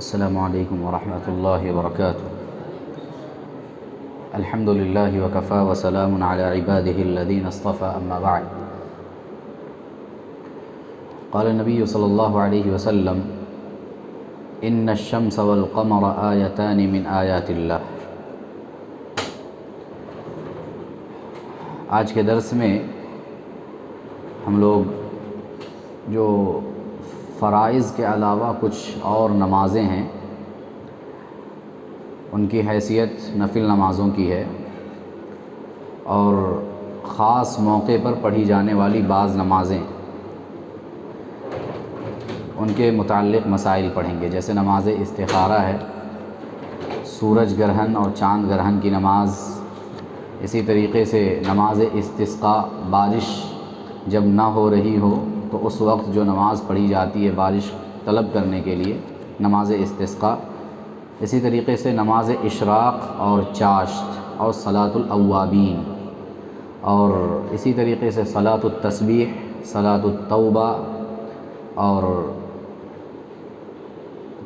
السلام علیکم ورحمۃ اللہ وبرکاتہ۔ الحمد للہ وکفی وسلام علی عبادہ الذین اصطفی، اما بعد۔ قال النبی صلی اللہ علیہ وسلم: ان الشمس والقمر آیتان من آیات اللہ۔ آج کے درس میں ہم لوگ جو فرائض کے علاوہ کچھ اور نمازیں ہیں ان کی حیثیت نفل نمازوں کی ہے، اور خاص موقع پر پڑھی جانے والی بعض نمازیں ان کے متعلق مسائل پڑھیں گے، جیسے نماز استخارہ ہے، سورج گرہن اور چاند گرہن کی نماز، اسی طریقے سے نماز استسقاء، بارش جب نہ ہو رہی ہو تو اس وقت جو نماز پڑھی جاتی ہے بارش طلب کرنے کے لیے، نماز استسقاء۔ اسی طریقے سے نماز اشراق اور چاشت اور صلاۃ الاوابین، اور اسی طریقے سے صلاۃ التسبیح، صلاۃ التوبہ، اور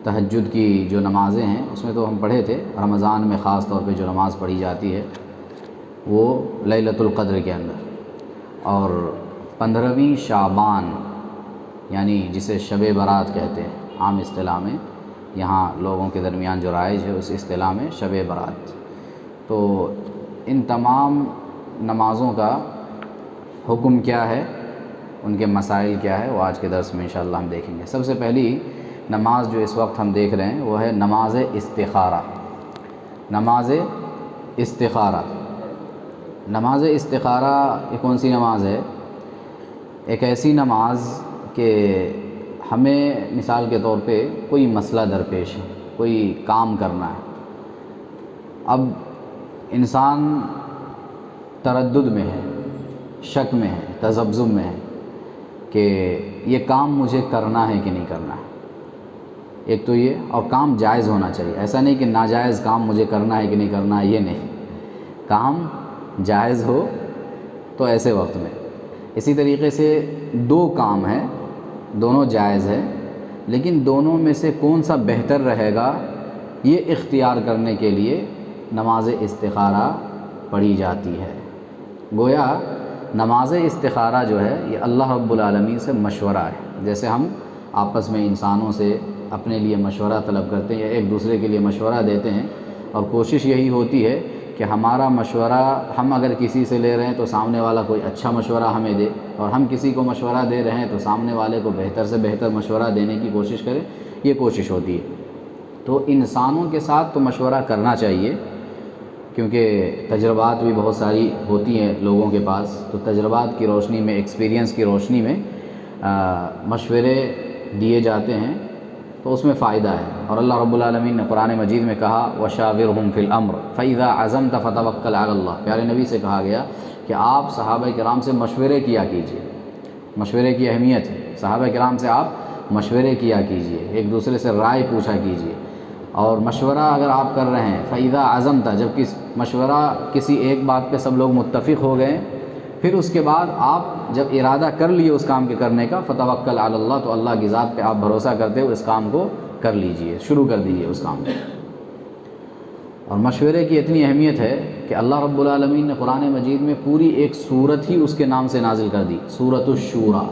تہجد کی جو نمازیں ہیں اس میں تو ہم پڑھے تھے، رمضان میں خاص طور پہ جو نماز پڑھی جاتی ہے وہ لیلۃ القدر کے اندر، اور 15ویں شعبان یعنی جسے شب برات کہتے ہیں عام اصطلاح میں، یہاں لوگوں کے درمیان جو رائج ہے اس اصطلاح میں شب برات۔ تو ان تمام نمازوں کا حکم کیا ہے، ان کے مسائل کیا ہے، وہ آج کے درس میں انشاءاللہ ہم دیکھیں گے۔ سب سے پہلی نماز جو اس وقت ہم دیکھ رہے ہیں وہ ہے نماز استخارہ۔ نماز استخارہ، نماز استخارہ یہ کون سی نماز ہے؟ ایک ایسی نماز کہ ہمیں مثال کے طور پہ کوئی مسئلہ درپیش ہے، کوئی کام کرنا ہے، اب انسان تردد میں ہے، شک میں ہے، تذبذب میں ہے کہ یہ کام مجھے کرنا ہے کہ نہیں کرنا ہے۔ ایک تو یہ، اور کام جائز ہونا چاہیے، ایسا نہیں کہ ناجائز کام مجھے کرنا ہے کہ نہیں کرنا ہے، یہ نہیں، کام جائز ہو تو ایسے وقت میں۔ اسی طریقے سے دو کام ہیں، دونوں جائز ہے، لیکن دونوں میں سے کون سا بہتر رہے گا یہ اختیار کرنے کے لیے نماز استخارہ پڑھی جاتی ہے۔ گویا نماز استخارہ جو ہے یہ اللہ رب العالمین سے مشورہ ہے، جیسے ہم آپس میں انسانوں سے اپنے لیے مشورہ طلب کرتے ہیں یا ایک دوسرے کے لیے مشورہ دیتے ہیں، اور کوشش یہی ہوتی ہے کہ ہمارا مشورہ ہم اگر کسی سے لے رہے ہیں تو سامنے والا کوئی اچھا مشورہ ہمیں دے، اور ہم کسی کو مشورہ دے رہے ہیں تو سامنے والے کو بہتر سے بہتر مشورہ دینے کی کوشش کریں، یہ کوشش ہوتی ہے۔ تو انسانوں کے ساتھ تو مشورہ کرنا چاہیے، کیونکہ تجربات بھی بہت ساری ہوتی ہیں لوگوں کے پاس، تو تجربات کی روشنی میں، ایکسپیرینس کی روشنی میں مشورے دیے جاتے ہیں تو اس میں فائدہ ہے۔ اور اللہ رب العالمین نے قرآن مجید میں کہا وَشَاوِرْهُمْ فِي الْأَمْرِ فَإِذَا عَزَمْتَ فَتَوَكَّلْ عَلَى اللَّهِ۔ پیارے نبی سے کہا گیا کہ آپ صحابہ کرام سے مشورے کیا کیجئے، مشورے کی اہمیت ہے، صحابہ کرام سے آپ مشورے کیا کیجئے، ایک دوسرے سے رائے پوچھا کیجئے، اور مشورہ اگر آپ کر رہے ہیں فَإِذَا عَزَمْتَ، جب مشورہ کسی ایک بات پہ سب لوگ متفق ہو گئے، پھر اس کے بعد آپ جب ارادہ کر لیے اس کام کے کرنے کا، فَتَوَكَّلْ عَلَى اللَّهِ، تو اللہ کی ذات پہ آپ بھروسہ کرتے ہوئے اس کام کو کر لیجئے، شروع کر دیجئے اس کام کو۔ اور مشورے کی اتنی اہمیت ہے کہ اللہ رب العالمین نے قرآن مجید میں پوری ایک سورت ہی اس کے نام سے نازل کر دی، سورۃ الشورى۔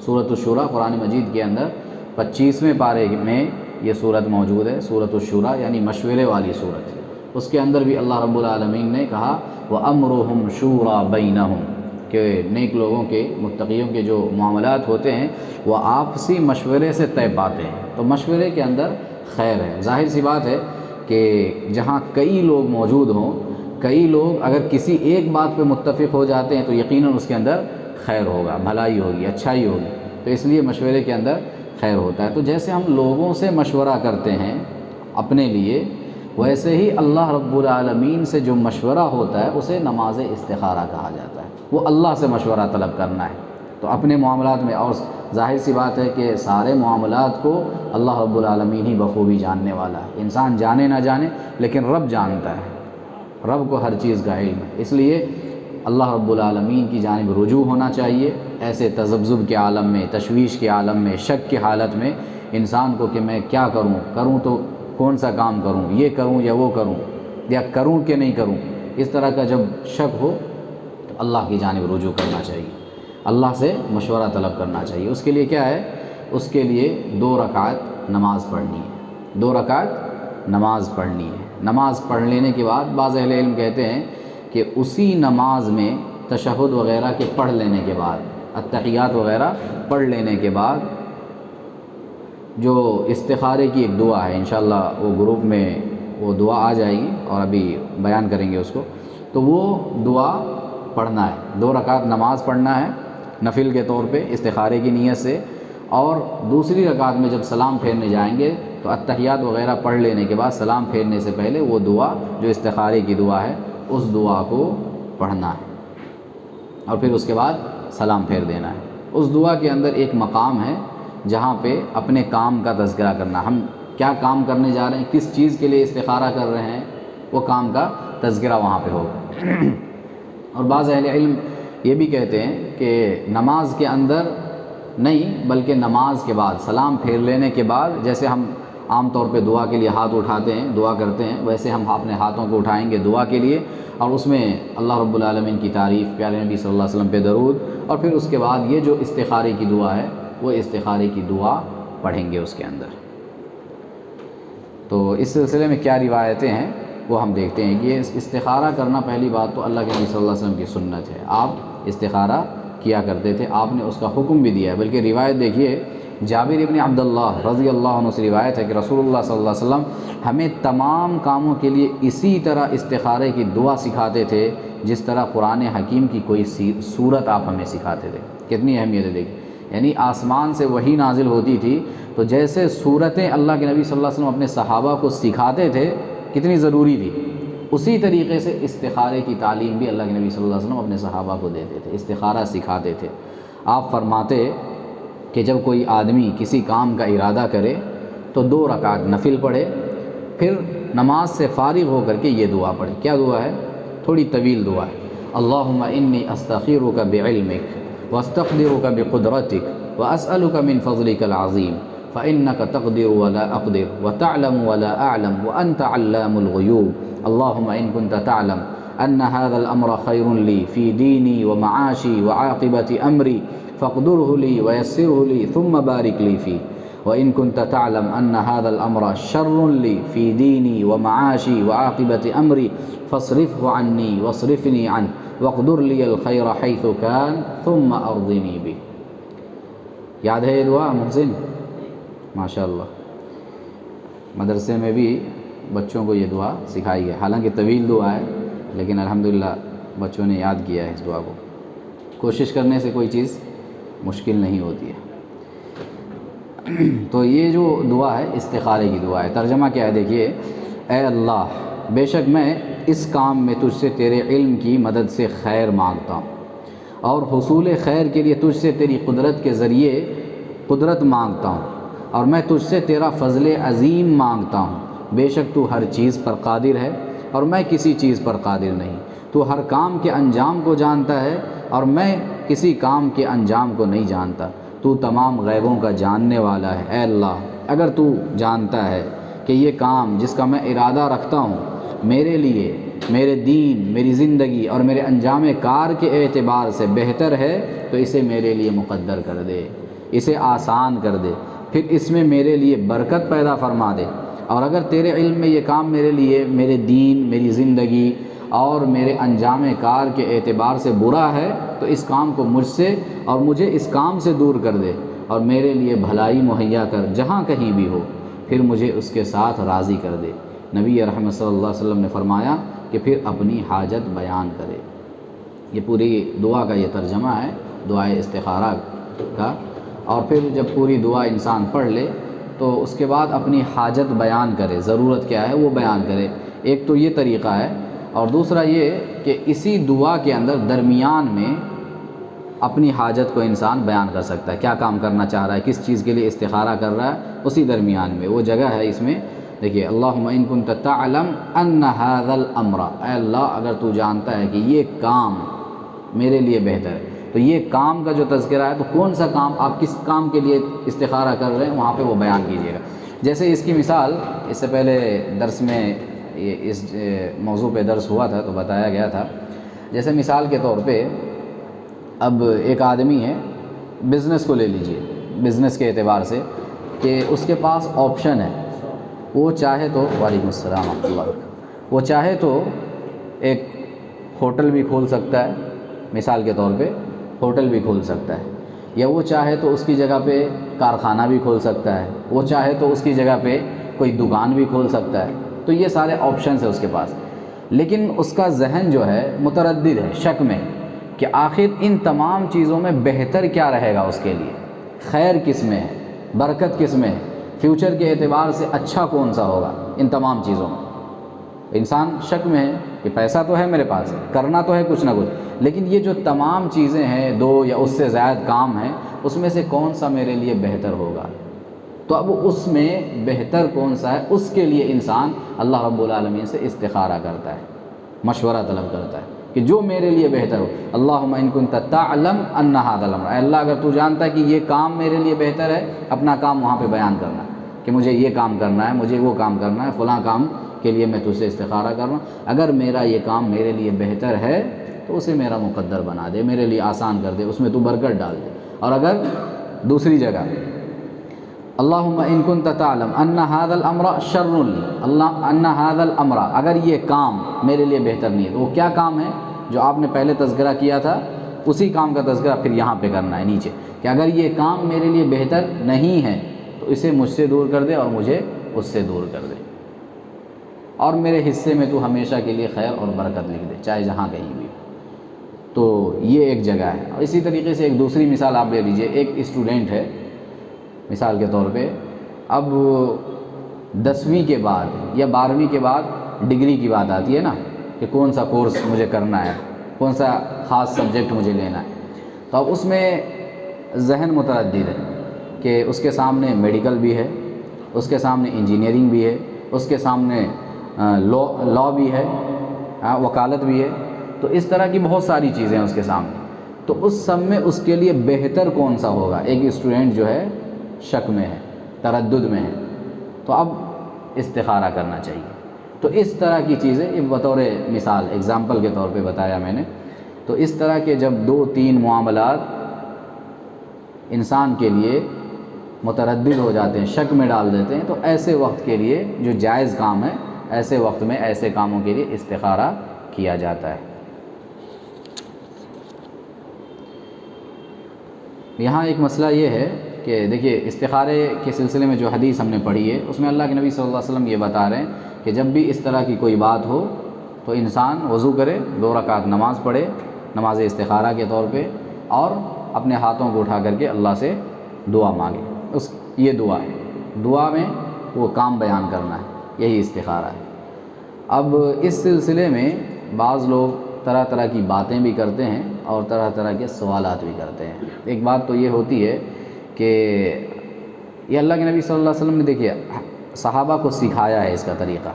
سورۃ الشورى قرآن مجید کے اندر 25ویں پارے میں یہ سورت موجود ہے، سورۃ الشورى یعنی مشورے والی سورت۔ اس کے اندر بھی اللہ رب العالمین نے کہا وَأَمْرُهُمْ شُورَى بَيْنَهُمْ، کہ نیک لوگوں کے، متقیوں کے جو معاملات ہوتے ہیں وہ آپسی مشورے سے طے پاتے ہیں۔ تو مشورے کے اندر خیر ہے۔ ظاہر سی بات ہے کہ جہاں کئی لوگ موجود ہوں، کئی لوگ اگر کسی ایک بات پہ متفق ہو جاتے ہیں تو یقیناً اس کے اندر خیر ہوگا، بھلائی ہوگی، اچھائی ہوگی، تو اس لیے مشورے کے اندر خیر ہوتا ہے۔ تو جیسے ہم لوگوں سے مشورہ کرتے ہیں اپنے لیے، ویسے ہی اللہ رب العالمین سے جو مشورہ ہوتا ہے اسے نماز استخارہ کہا جاتا ہے۔ وہ اللہ سے مشورہ طلب کرنا ہے، تو اپنے معاملات میں، اور ظاہر سی بات ہے کہ سارے معاملات کو اللہ رب العالمین ہی بخوبی جاننے والا ہے، انسان جانے نہ جانے لیکن رب جانتا ہے، رب کو ہر چیز کا علم ہے۔ اس لیے اللہ رب العالمین کی جانب رجوع ہونا چاہیے۔ ایسے تذبذب کے عالم میں، تشویش کے عالم میں، شک کی حالت میں انسان کو کہ میں کیا کروں تو کون سا کام کروں، یہ کروں یا وہ کروں، یا کروں کہ نہیں کروں، اس طرح کا جب شک ہو تو اللہ کی جانب رجوع کرنا چاہیے، اللہ سے مشورہ طلب کرنا چاہیے۔ اس کے لیے کیا ہے؟ اس کے لیے 2 رکعت نماز پڑھنی ہے، 2 رکعت نماز پڑھنی ہے۔ نماز پڑھ لینے کے بعد بعض اہل علم کہتے ہیں کہ اسی نماز میں تشہد وغیرہ کے پڑھ لینے کے بعد، التحیات وغیرہ پڑھ لینے کے بعد جو استخارے کی ایک دعا ہے، انشاءاللہ وہ گروپ میں وہ دعا آ جائے گی اور ابھی بیان کریں گے اس کو، تو وہ دعا پڑھنا ہے۔ 2 رکعت نماز پڑھنا ہے نفل کے طور پہ استخارے کی نیت سے، اور دوسری رکعت میں جب سلام پھیرنے جائیں گے تو التحیات وغیرہ پڑھ لینے کے بعد سلام پھیرنے سے پہلے وہ دعا جو استخارے کی دعا ہے اس دعا کو پڑھنا ہے، اور پھر اس کے بعد سلام پھیر دینا ہے۔ اس دعا کے اندر ایک مقام ہے جہاں پہ اپنے کام کا تذکرہ کرنا، ہم کیا کام کرنے جا رہے ہیں، کس چیز کے لیے استخارہ کر رہے ہیں، وہ کام کا تذکرہ وہاں پہ ہوگا۔ اور بعض اہل علم یہ بھی کہتے ہیں کہ نماز کے اندر نہیں بلکہ نماز کے بعد سلام پھیر لینے کے بعد، جیسے ہم عام طور پہ دعا کے لیے ہاتھ اٹھاتے ہیں، دعا کرتے ہیں، ویسے ہم اپنے ہاتھوں کو اٹھائیں گے دعا کے لیے، اور اس میں اللہ رب العالمین کی تعریف، پیارے نبی صلی اللہ علیہ وسلم پہ درود، اور پھر اس کے بعد یہ جو استخارے کی دعا ہے وہ استخارے کی دعا پڑھیں گے اس کے اندر۔ تو اس سلسلے میں کیا روایتیں ہیں وہ ہم دیکھتے ہیں کہ یہ استخارہ کرنا پہلی بات تو اللہ کے نبی صلی اللہ علیہ وسلم کی سنت ہے، آپ استخارہ کیا کرتے تھے، آپ نے اس کا حکم بھی دیا ہے۔ بلکہ روایت دیکھیے، جابر ابن عبداللہ رضی اللہ عنہ سے روایت ہے کہ رسول اللہ صلی اللہ علیہ وسلم ہمیں تمام کاموں کے لیے اسی طرح استخارے کی دعا سکھاتے تھے جس طرح قرآن حکیم کی کوئی سورت آپ ہمیں سکھاتے تھے۔ کتنی اہمیت ہے دیکھیں، یعنی آسمان سے وحی نازل ہوتی تھی تو جیسے صورتیں اللہ کے نبی صلی اللہ علیہ وسلم اپنے صحابہ کو سکھاتے تھے کتنی ضروری تھی، اسی طریقے سے استخارے کی تعلیم بھی اللہ کے نبی صلی اللہ علیہ وسلم اپنے صحابہ کو دیتے تھے، استخارہ سکھاتے تھے۔ آپ فرماتے کہ جب کوئی آدمی کسی کام کا ارادہ کرے تو 2 رکعت نفل پڑھے، پھر نماز سے فارغ ہو کر کے یہ دعا پڑھے۔ کیا دعا ہے؟ تھوڑی طویل دعا ہے۔ اللہم انی استخیرک بعلمک واستقدرک بقدرتک واسألک من فضلک العظیم فإنک تقدر ولا اقدر وتعلم ولا اعلم وانت علام الغیوب اللہم ان كنت تعلم ان هذا الامر خیر لی فی دینی ومعاشی وعاقبت امری فاقدره لي ويسره لي ثم بارك لي فيه وإن كنت تعلم أن هذا الأمر شر لي في ديني ومعاشي وعاقبة أمري فاصرفه عني واصرفني عنه واقدر لي الخير حيث كان ثم أرضني به۔ یاد ہے یہ دعا محسن؟ ماشاءاللہ، مدرسے میں بھی بچوں کو یہ دعا سکھائی ہے، حالانکہ طویل دعا ہے لیکن الحمدللہ بچوں نے یاد کیا ہے اس دعا کو۔ کوشش کرنے سے کوئی چیز مشکل نہیں ہوتی ہے۔ تو یہ جو دعا ہے استخارے کی دعا ہے۔ ترجمہ کیا ہے دیکھیے، اے اللہ بے شک میں اس کام میں تجھ سے تیرے علم کی مدد سے خیر مانگتا ہوں، اور حصول خیر کے لیے تجھ سے تیری قدرت کے ذریعے قدرت مانگتا ہوں، اور میں تجھ سے تیرا فضل عظیم مانگتا ہوں۔ بے شک تو ہر چیز پر قادر ہے اور میں کسی چیز پر قادر نہیں، تو ہر کام کے انجام کو جانتا ہے اور میں کسی کام کے انجام کو نہیں جانتا، تو تمام غیبوں کا جاننے والا ہے۔ اے اللہ اگر تو جانتا ہے کہ یہ کام جس کا میں ارادہ رکھتا ہوں میرے لیے، میرے دین، میری زندگی اور میرے انجام کار کے اعتبار سے بہتر ہے تو اسے میرے لیے مقدر کر دے، اسے آسان کر دے، پھر اس میں میرے لیے برکت پیدا فرما دے، اور اگر تیرے علم میں یہ کام میرے لیے، میرے دین، میری زندگی اور میرے انجام کار کے اعتبار سے برا ہے تو اس کام کو مجھ سے اور مجھے اس کام سے دور کر دے، اور میرے لیے بھلائی مہیا کر جہاں کہیں بھی ہو، پھر مجھے اس کے ساتھ راضی کر دے۔ نبی رحمت صلی اللہ علیہ وسلم نے فرمایا کہ پھر اپنی حاجت بیان کرے۔ یہ پوری دعا کا یہ ترجمہ ہے دعائے استخارہ کا، اور پھر جب پوری دعا انسان پڑھ لے تو اس کے بعد اپنی حاجت بیان کرے، ضرورت کیا ہے وہ بیان کرے۔ ایک تو یہ طریقہ ہے، اور دوسرا یہ کہ اسی دعا کے اندر درمیان میں اپنی حاجت کو انسان بیان کر سکتا ہے، کیا کام کرنا چاہ رہا ہے، کس چیز کے لیے استخارہ کر رہا ہے، اسی درمیان میں وہ جگہ ہے۔ اس میں دیکھیے، اللہم ان کنت تعلم ان ھذا الامر، اے اللہ اگر تو جانتا ہے کہ یہ کام میرے لیے بہتر ہے۔ تو یہ کام کا جو تذکرہ ہے، تو کون سا کام، آپ کس کام کے لیے استخارہ کر رہے ہیں، وہاں پہ وہ بیان کیجیے گا۔ جیسے اس کی مثال اس سے پہلے درس میں اس موضوع پہ درس ہوا تھا تو بتایا گیا تھا، جیسے مثال کے طور پہ اب ایک آدمی ہے، بزنس کو لے لیجئے، بزنس کے اعتبار سے کہ اس کے پاس آپشن ہے، وہ چاہے تو وعلیکم السلام ورحمۃ اللہ وبرکاتہ، وہ چاہے تو ایک ہوٹل بھی کھول سکتا ہے، مثال کے طور پہ ہوٹل بھی کھول سکتا ہے، یا وہ چاہے تو اس کی جگہ پہ کارخانہ بھی کھول سکتا ہے، وہ چاہے تو اس کی جگہ پہ کوئی دکان بھی کھول سکتا ہے۔ تو یہ سارے آپشنز ہیں اس کے پاس، لیکن اس کا ذہن جو ہے متردد ہے، شک میں، کہ آخر ان تمام چیزوں میں بہتر کیا رہے گا اس کے لیے، خیر کس میں ہے، برکت کس میں ہے، فیوچر کے اعتبار سے اچھا کون سا ہوگا ان تمام چیزوں میں۔ انسان شک میں ہے کہ پیسہ تو ہے میرے پاس، کرنا تو ہے کچھ نہ کچھ، لیکن یہ جو تمام چیزیں ہیں، 2 یا اس سے زائد کام ہیں، اس میں سے کون سا میرے لیے بہتر ہوگا؟ تو اب اس میں بہتر کون سا ہے، اس کے لیے انسان اللہ رب العالمین سے استخارہ کرتا ہے، مشورہ طلب کرتا ہے کہ جو میرے لیے بہتر ہو۔ اللہم ان کنت تعلم ان ھذا الامر، اے اللہ اگر تو جانتا ہے کہ یہ کام میرے لیے بہتر ہے، اپنا کام وہاں پہ بیان کرنا کہ مجھے یہ کام کرنا ہے، مجھے وہ کام کرنا ہے، فلاں کام کے لیے میں تجھ سے استخارہ کر رہا ہوں، اگر میرا یہ کام میرے لیے بہتر ہے تو اسے میرا مقدر بنا دے، میرے لیے آسان کر دے، اس میں تو برکت ڈال دے۔ اور اگر دوسری جگہ اللہم ان کنت تعلم ان ھذا الامر شر لی، اللہ ان ھذا الامر، اگر یہ کام میرے لیے بہتر نہیں ہے، تو وہ کیا کام ہے جو آپ نے پہلے تذکرہ کیا تھا، اسی کام کا تذکرہ پھر یہاں پہ کرنا ہے نیچے، کہ اگر یہ کام میرے لیے بہتر نہیں ہے تو اسے مجھ سے دور کر دے اور مجھے اس سے دور کر دے، اور میرے حصے میں تو ہمیشہ کے لیے خیر اور برکت لکھ دے، چاہے جہاں کہیں بھی۔ تو یہ ایک جگہ ہے۔ اور اسی طریقے سے ایک دوسری مثال آپ لے لیجئے، ایک اسٹوڈنٹ ہے مثال کے طور پہ، اب 10ویں کے بعد یا 12ویں کے بعد ڈگری کی بات آتی ہے نا، کہ کون سا کورس مجھے کرنا ہے، کون سا خاص سبجیکٹ مجھے لینا ہے، تو اب اس میں ذہن متردد ہے کہ اس کے سامنے میڈیکل بھی ہے، اس کے سامنے انجینئرنگ بھی ہے، اس کے سامنے لا بھی ہے، وکالت بھی ہے، تو اس طرح کی بہت ساری چیزیں ہیں اس کے سامنے، تو اس سب میں اس کے لیے بہتر کون سا ہوگا؟ ایک اسٹوڈنٹ جو ہے شک میں ہے، تردد میں ہے، تو اب استخارہ کرنا چاہیے۔ تو اس طرح کی چیزیں بطور مثال ایگزامپل کے طور پہ بتایا میں نے۔ تو اس طرح کے جب 2-3 معاملات انسان کے لیے متردد ہو جاتے ہیں، شک میں ڈال دیتے ہیں، تو ایسے وقت کے لیے جو جائز کام ہے، ایسے وقت میں ایسے کاموں کے لیے استخارہ کیا جاتا ہے۔ یہاں ایک مسئلہ یہ ہے کہ دیکھیے استخارے کے سلسلے میں جو حدیث ہم نے پڑھی ہے، اس میں اللہ کے نبی صلی اللہ علیہ وسلم یہ بتا رہے ہیں کہ جب بھی اس طرح کی کوئی بات ہو تو انسان وضو کرے، 2 رکعت نماز پڑھے، نماز استخارہ کے طور پہ، اور اپنے ہاتھوں کو اٹھا کر کے اللہ سے دعا مانگے۔ یہ دعا ہے، دعا میں وہ کام بیان کرنا ہے، یہی استخارہ ہے۔ اب اس سلسلے میں بعض لوگ طرح طرح کی باتیں بھی کرتے ہیں اور طرح طرح کے سوالات بھی کرتے ہیں۔ ایک بات تو یہ ہوتی ہے کہ یہ اللہ کے نبی صلی اللہ علیہ وسلم نے دیکھیے صحابہ کو سکھایا ہے اس کا طریقہ،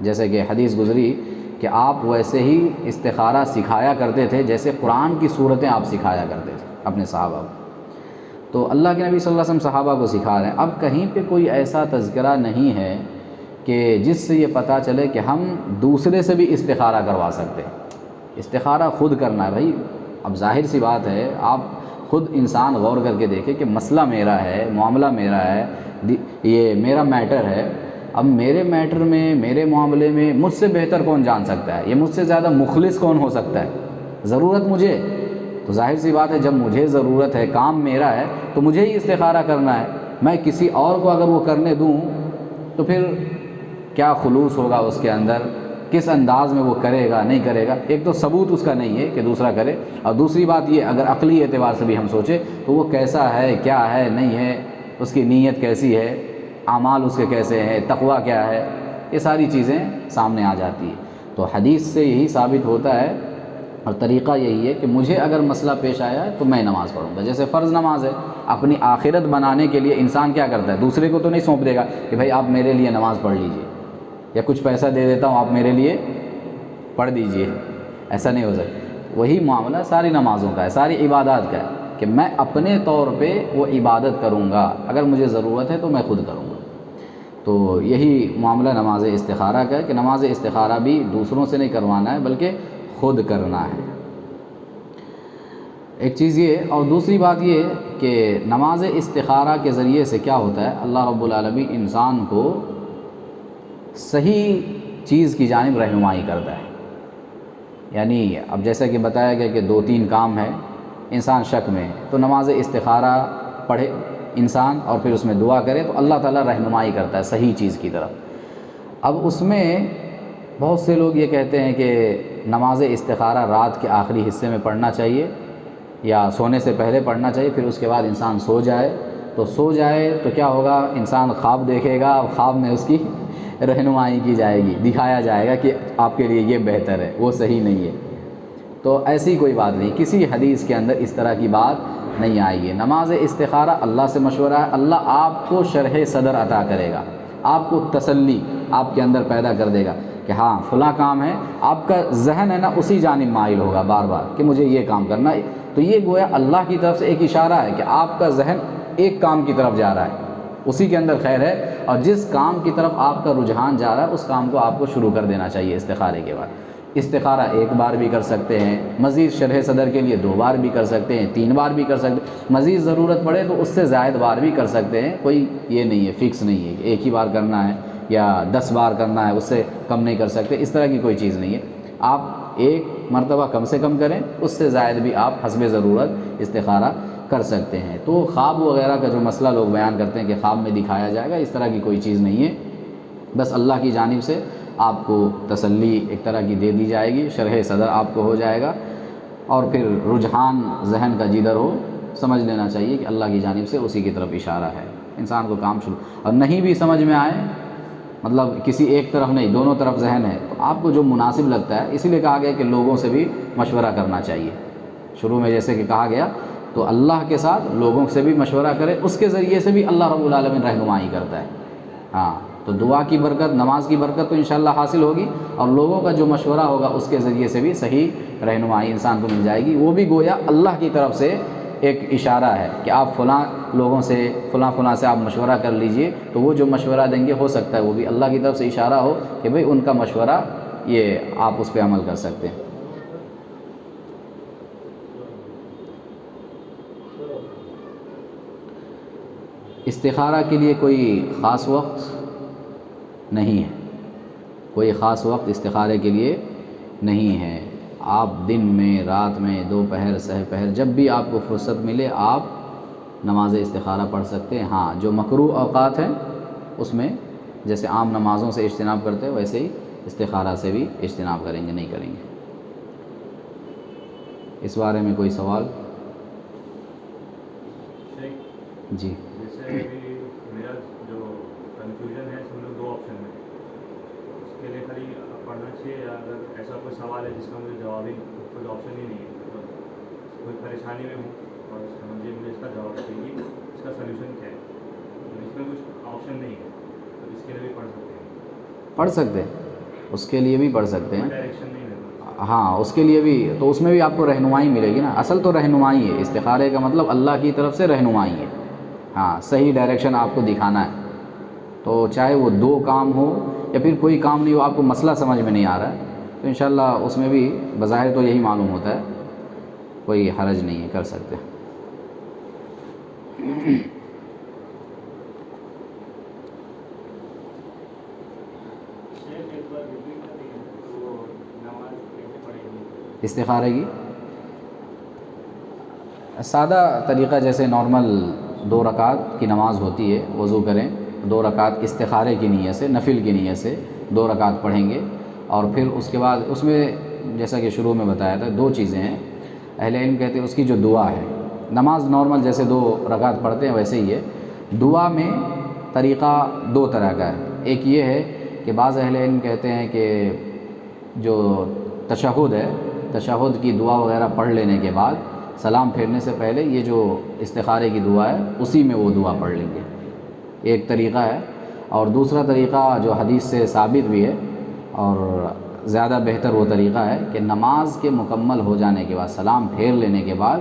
جیسے کہ حدیث گزری کہ آپ ویسے ہی استخارہ سکھایا کرتے تھے جیسے قرآن کی صورتیں آپ سکھایا کرتے تھے اپنے صحابہ کو۔ تو اللہ کے نبی صلی اللہ علیہ وسلم صحابہ کو سکھا رہے ہیں۔ اب کہیں پہ کوئی ایسا تذکرہ نہیں ہے کہ جس سے یہ پتہ چلے کہ ہم دوسرے سے بھی استخارہ کروا سکتے ہیں۔ استخارہ خود کرنا ہے بھائی، اب ظاہر سی بات ہے، آپ خود انسان غور کر کے دیکھے کہ مسئلہ میرا ہے، معاملہ میرا ہے، یہ میرا میٹر ہے، اب میرے میٹر میں، میرے معاملے میں مجھ سے بہتر کون جان سکتا ہے، یہ مجھ سے زیادہ مخلص کون ہو سکتا ہے؟ ضرورت مجھے، تو ظاہر سی بات ہے جب مجھے ضرورت ہے، کام میرا ہے، تو مجھے ہی استخارہ کرنا ہے۔ میں کسی اور کو اگر وہ کرنے دوں تو پھر کیا خلوص ہوگا اس کے اندر، کس انداز میں وہ کرے گا نہیں کرے گا، ایک تو ثبوت اس کا نہیں ہے کہ دوسرا کرے، اور دوسری بات یہ اگر عقلی اعتبار سے بھی ہم سوچیں تو وہ کیسا ہے، کیا ہے، نہیں ہے، اس کی نیت کیسی ہے، اعمال اس کے کیسے ہیں، تقویٰ کیا ہے، یہ ساری چیزیں سامنے آ جاتی ہیں۔ تو حدیث سے یہی ثابت ہوتا ہے اور طریقہ یہی ہے کہ مجھے اگر مسئلہ پیش آیا ہے تو میں نماز پڑھوں گا۔ جیسے فرض نماز ہے، اپنی آخرت بنانے کے لیے انسان کیا کرتا ہے، دوسرے کو تو نہیں سونپ دے گا کہ بھائی آپ میرے لیے نماز پڑھ لیجئے، یا کچھ پیسہ دے دیتا ہوں آپ میرے لیے پڑھ دیجئے، ایسا نہیں ہو سکتا۔ وہی معاملہ ساری نمازوں کا ہے، ساری عبادات کا ہے کہ میں اپنے طور پہ وہ عبادت کروں گا، اگر مجھے ضرورت ہے تو میں خود کروں گا۔ تو یہی معاملہ نماز استخارہ کا ہے کہ نماز استخارہ بھی دوسروں سے نہیں کروانا ہے بلکہ خود کرنا ہے۔ ایک چیز یہ، اور دوسری بات یہ کہ نماز استخارہ کے ذریعے سے کیا ہوتا ہے، اللہ رب العالمین انسان کو صحیح چیز کی جانب رہنمائی کرتا ہے۔ یعنی اب جیسا کہ بتایا گیا کہ 2-3 کام ہے، انسان شک میں ہے تو نماز استخارہ پڑھے انسان اور پھر اس میں دعا کرے تو اللہ تعالیٰ رہنمائی کرتا ہے صحیح چیز کی طرف۔ اب اس میں بہت سے لوگ یہ کہتے ہیں کہ نماز استخارہ رات کے آخری حصے میں پڑھنا چاہیے یا سونے سے پہلے پڑھنا چاہیے، پھر اس کے بعد انسان سو جائے تو کیا ہوگا، انسان خواب دیکھے گا، اب خواب میں اس کی رہنمائی کی جائے گی، دکھایا جائے گا کہ آپ کے لیے یہ بہتر ہے، وہ صحیح نہیں ہے۔ تو ایسی کوئی بات نہیں، کسی حدیث کے اندر اس طرح کی بات نہیں آئی ہے۔ نماز استخارہ اللہ سے مشورہ ہے، اللہ آپ کو شرح صدر عطا کرے گا، آپ کو تسلی آپ کے اندر پیدا کر دے گا کہ ہاں فلاں کام ہے، آپ کا ذہن ہے نا اسی جانب مائل ہوگا بار بار کہ مجھے یہ کام کرنا ہے۔ تو یہ گویا اللہ کی طرف سے ایک اشارہ ہے کہ آپ کا ذہن ایک کام کی طرف جا رہا ہے، اسی کے اندر خیر ہے، اور جس کام کی طرف آپ کا رجحان جا رہا ہے اس کام کو آپ کو شروع کر دینا چاہیے استخارے کے بعد۔ استخارہ 1 بار بھی کر سکتے ہیں، مزید شرح صدر کے لیے 2 بار بھی کر سکتے ہیں، 3 بار بھی کر سکتے ہیں، مزید ضرورت پڑے تو اس سے زائد بار بھی کر سکتے ہیں، کوئی یہ نہیں ہے، فکس نہیں ہے کہ ایک ہی بار کرنا ہے یا 10 بار کرنا ہے، اس سے کم نہیں کر سکتے، اس طرح کی کوئی چیز نہیں ہے۔ آپ 1 مرتبہ کم سے کم کریں، اس سے زائد بھی آپ حسب ضرورت استخارہ کر سکتے ہیں۔ تو خواب وغیرہ کا جو مسئلہ لوگ بیان کرتے ہیں کہ خواب میں دکھایا جائے گا، اس طرح کی کوئی چیز نہیں ہے، بس اللہ کی جانب سے آپ کو تسلی ایک طرح کی دے دی جائے گی، شرح صدر آپ کو ہو جائے گا، اور پھر رجحان ذہن کا جدھر ہو سمجھ لینا چاہیے کہ اللہ کی جانب سے اسی کی طرف اشارہ ہے، انسان کو کام شروع۔ اور نہیں بھی سمجھ میں آئے، مطلب کسی ایک طرف نہیں، دونوں طرف ذہن ہے، تو آپ کو جو مناسب لگتا ہے، اسی لیے کہا گیا کہ لوگوں سے بھی مشورہ کرنا چاہیے۔ شروع میں جیسے کہ کہا گیا تو اللہ کے ساتھ لوگوں سے بھی مشورہ کرے، اس کے ذریعے سے بھی اللہ رب العالمین رہنمائی کرتا ہے۔ ہاں، تو دعا کی برکت، نماز کی برکت تو انشاءاللہ حاصل ہوگی، اور لوگوں کا جو مشورہ ہوگا اس کے ذریعے سے بھی صحیح رہنمائی انسان کو مل جائے گی، وہ بھی گویا اللہ کی طرف سے ایک اشارہ ہے کہ آپ فلاں لوگوں سے فلاں سے آپ مشورہ کر لیجئے، تو وہ جو مشورہ دیں گے ہو سکتا ہے وہ بھی اللہ کی طرف سے اشارہ ہو کہ بھئی ان کا مشورہ یہ آپ اس پہ عمل کر سکتے ہیں۔ استخارہ کے لیے کوئی خاص وقت نہیں ہے، کوئی خاص وقت استخارے کے لیے نہیں ہے، آپ دن میں، رات میں، دوپہر، سحر پہر، جب بھی آپ کو فرصت ملے آپ نماز استخارہ پڑھ سکتے ہیں۔ ہاں، جو مکروہ اوقات ہیں اس میں جیسے عام نمازوں سے اجتناب کرتے ہیں ویسے ہی استخارہ سے بھی اجتناب کریں گے، نہیں کریں گے۔ اس بارے میں کوئی سوال؟ جی، جیسے میرا جو کنفیوژن ہے اس میں 2 آپشن میں، اس کے لیے خالی پڑھنا چاہیے، یا اگر ایسا کوئی سوال ہے جس کا مجھے جواب ہی کوئی آپشن ہی نہیں ہے، کوئی پریشانی میں ہوں اور مجھے اس کا جواب چاہیے، اس کا سلیوشن کیا ہے، اس میں کچھ آپشن نہیں ہے، تو اس کے لیے بھی پڑھ سکتے ہیں؟ پڑھ سکتے ہیں، اس کے لیے بھی پڑھ سکتے ہیں۔ ڈائریکشن نہیں ہے، ہاں، اس کے لیے بھی، تو اس میں بھی آپ کو رہنمائی ملے گی نا، اصل تو رہنمائی ہے، استخارے کا مطلب اللہ کی طرف سے رہنمائی ہے۔ ہاں، صحیح ڈائریکشن آپ کو دکھانا ہے، تو چاہے وہ 2 کام ہو یا پھر کوئی کام نہیں ہو، آپ کو مسئلہ سمجھ میں نہیں آ رہا ہے تو انشاءاللہ اس میں بھی بظاہر تو یہی معلوم ہوتا ہے، کوئی حرج نہیں ہے، کر سکتے ہیں۔ استخارے کی سادہ طریقہ، جیسے نارمل 2 رکعت کی نماز ہوتی ہے، وضو کریں، 2 رکعت استخارے کی نیت سے، نفل کی نیت سے 2 رکعت پڑھیں گے، اور پھر اس کے بعد اس میں جیسا کہ شروع میں بتایا تھا 2 چیزیں ہیں، اہل علم کہتے ہیں اس کی جو دعا ہے، نماز نارمل جیسے 2 رکعت پڑھتے ہیں ویسے ہی ہے، دعا میں طریقہ 2 طرح کا ہے۔ ایک یہ ہے کہ بعض اہل علم کہتے ہیں کہ جو تشہد ہے، تشہد کی دعا وغیرہ پڑھ لینے کے بعد سلام پھیرنے سے پہلے یہ جو استخارے کی دعا ہے اسی میں وہ دعا پڑھ لیں گے، ایک طریقہ ہے۔ اور دوسرا طریقہ جو حدیث سے ثابت بھی ہے اور زیادہ بہتر وہ طریقہ ہے کہ نماز کے مکمل ہو جانے کے بعد، سلام پھیر لینے کے بعد،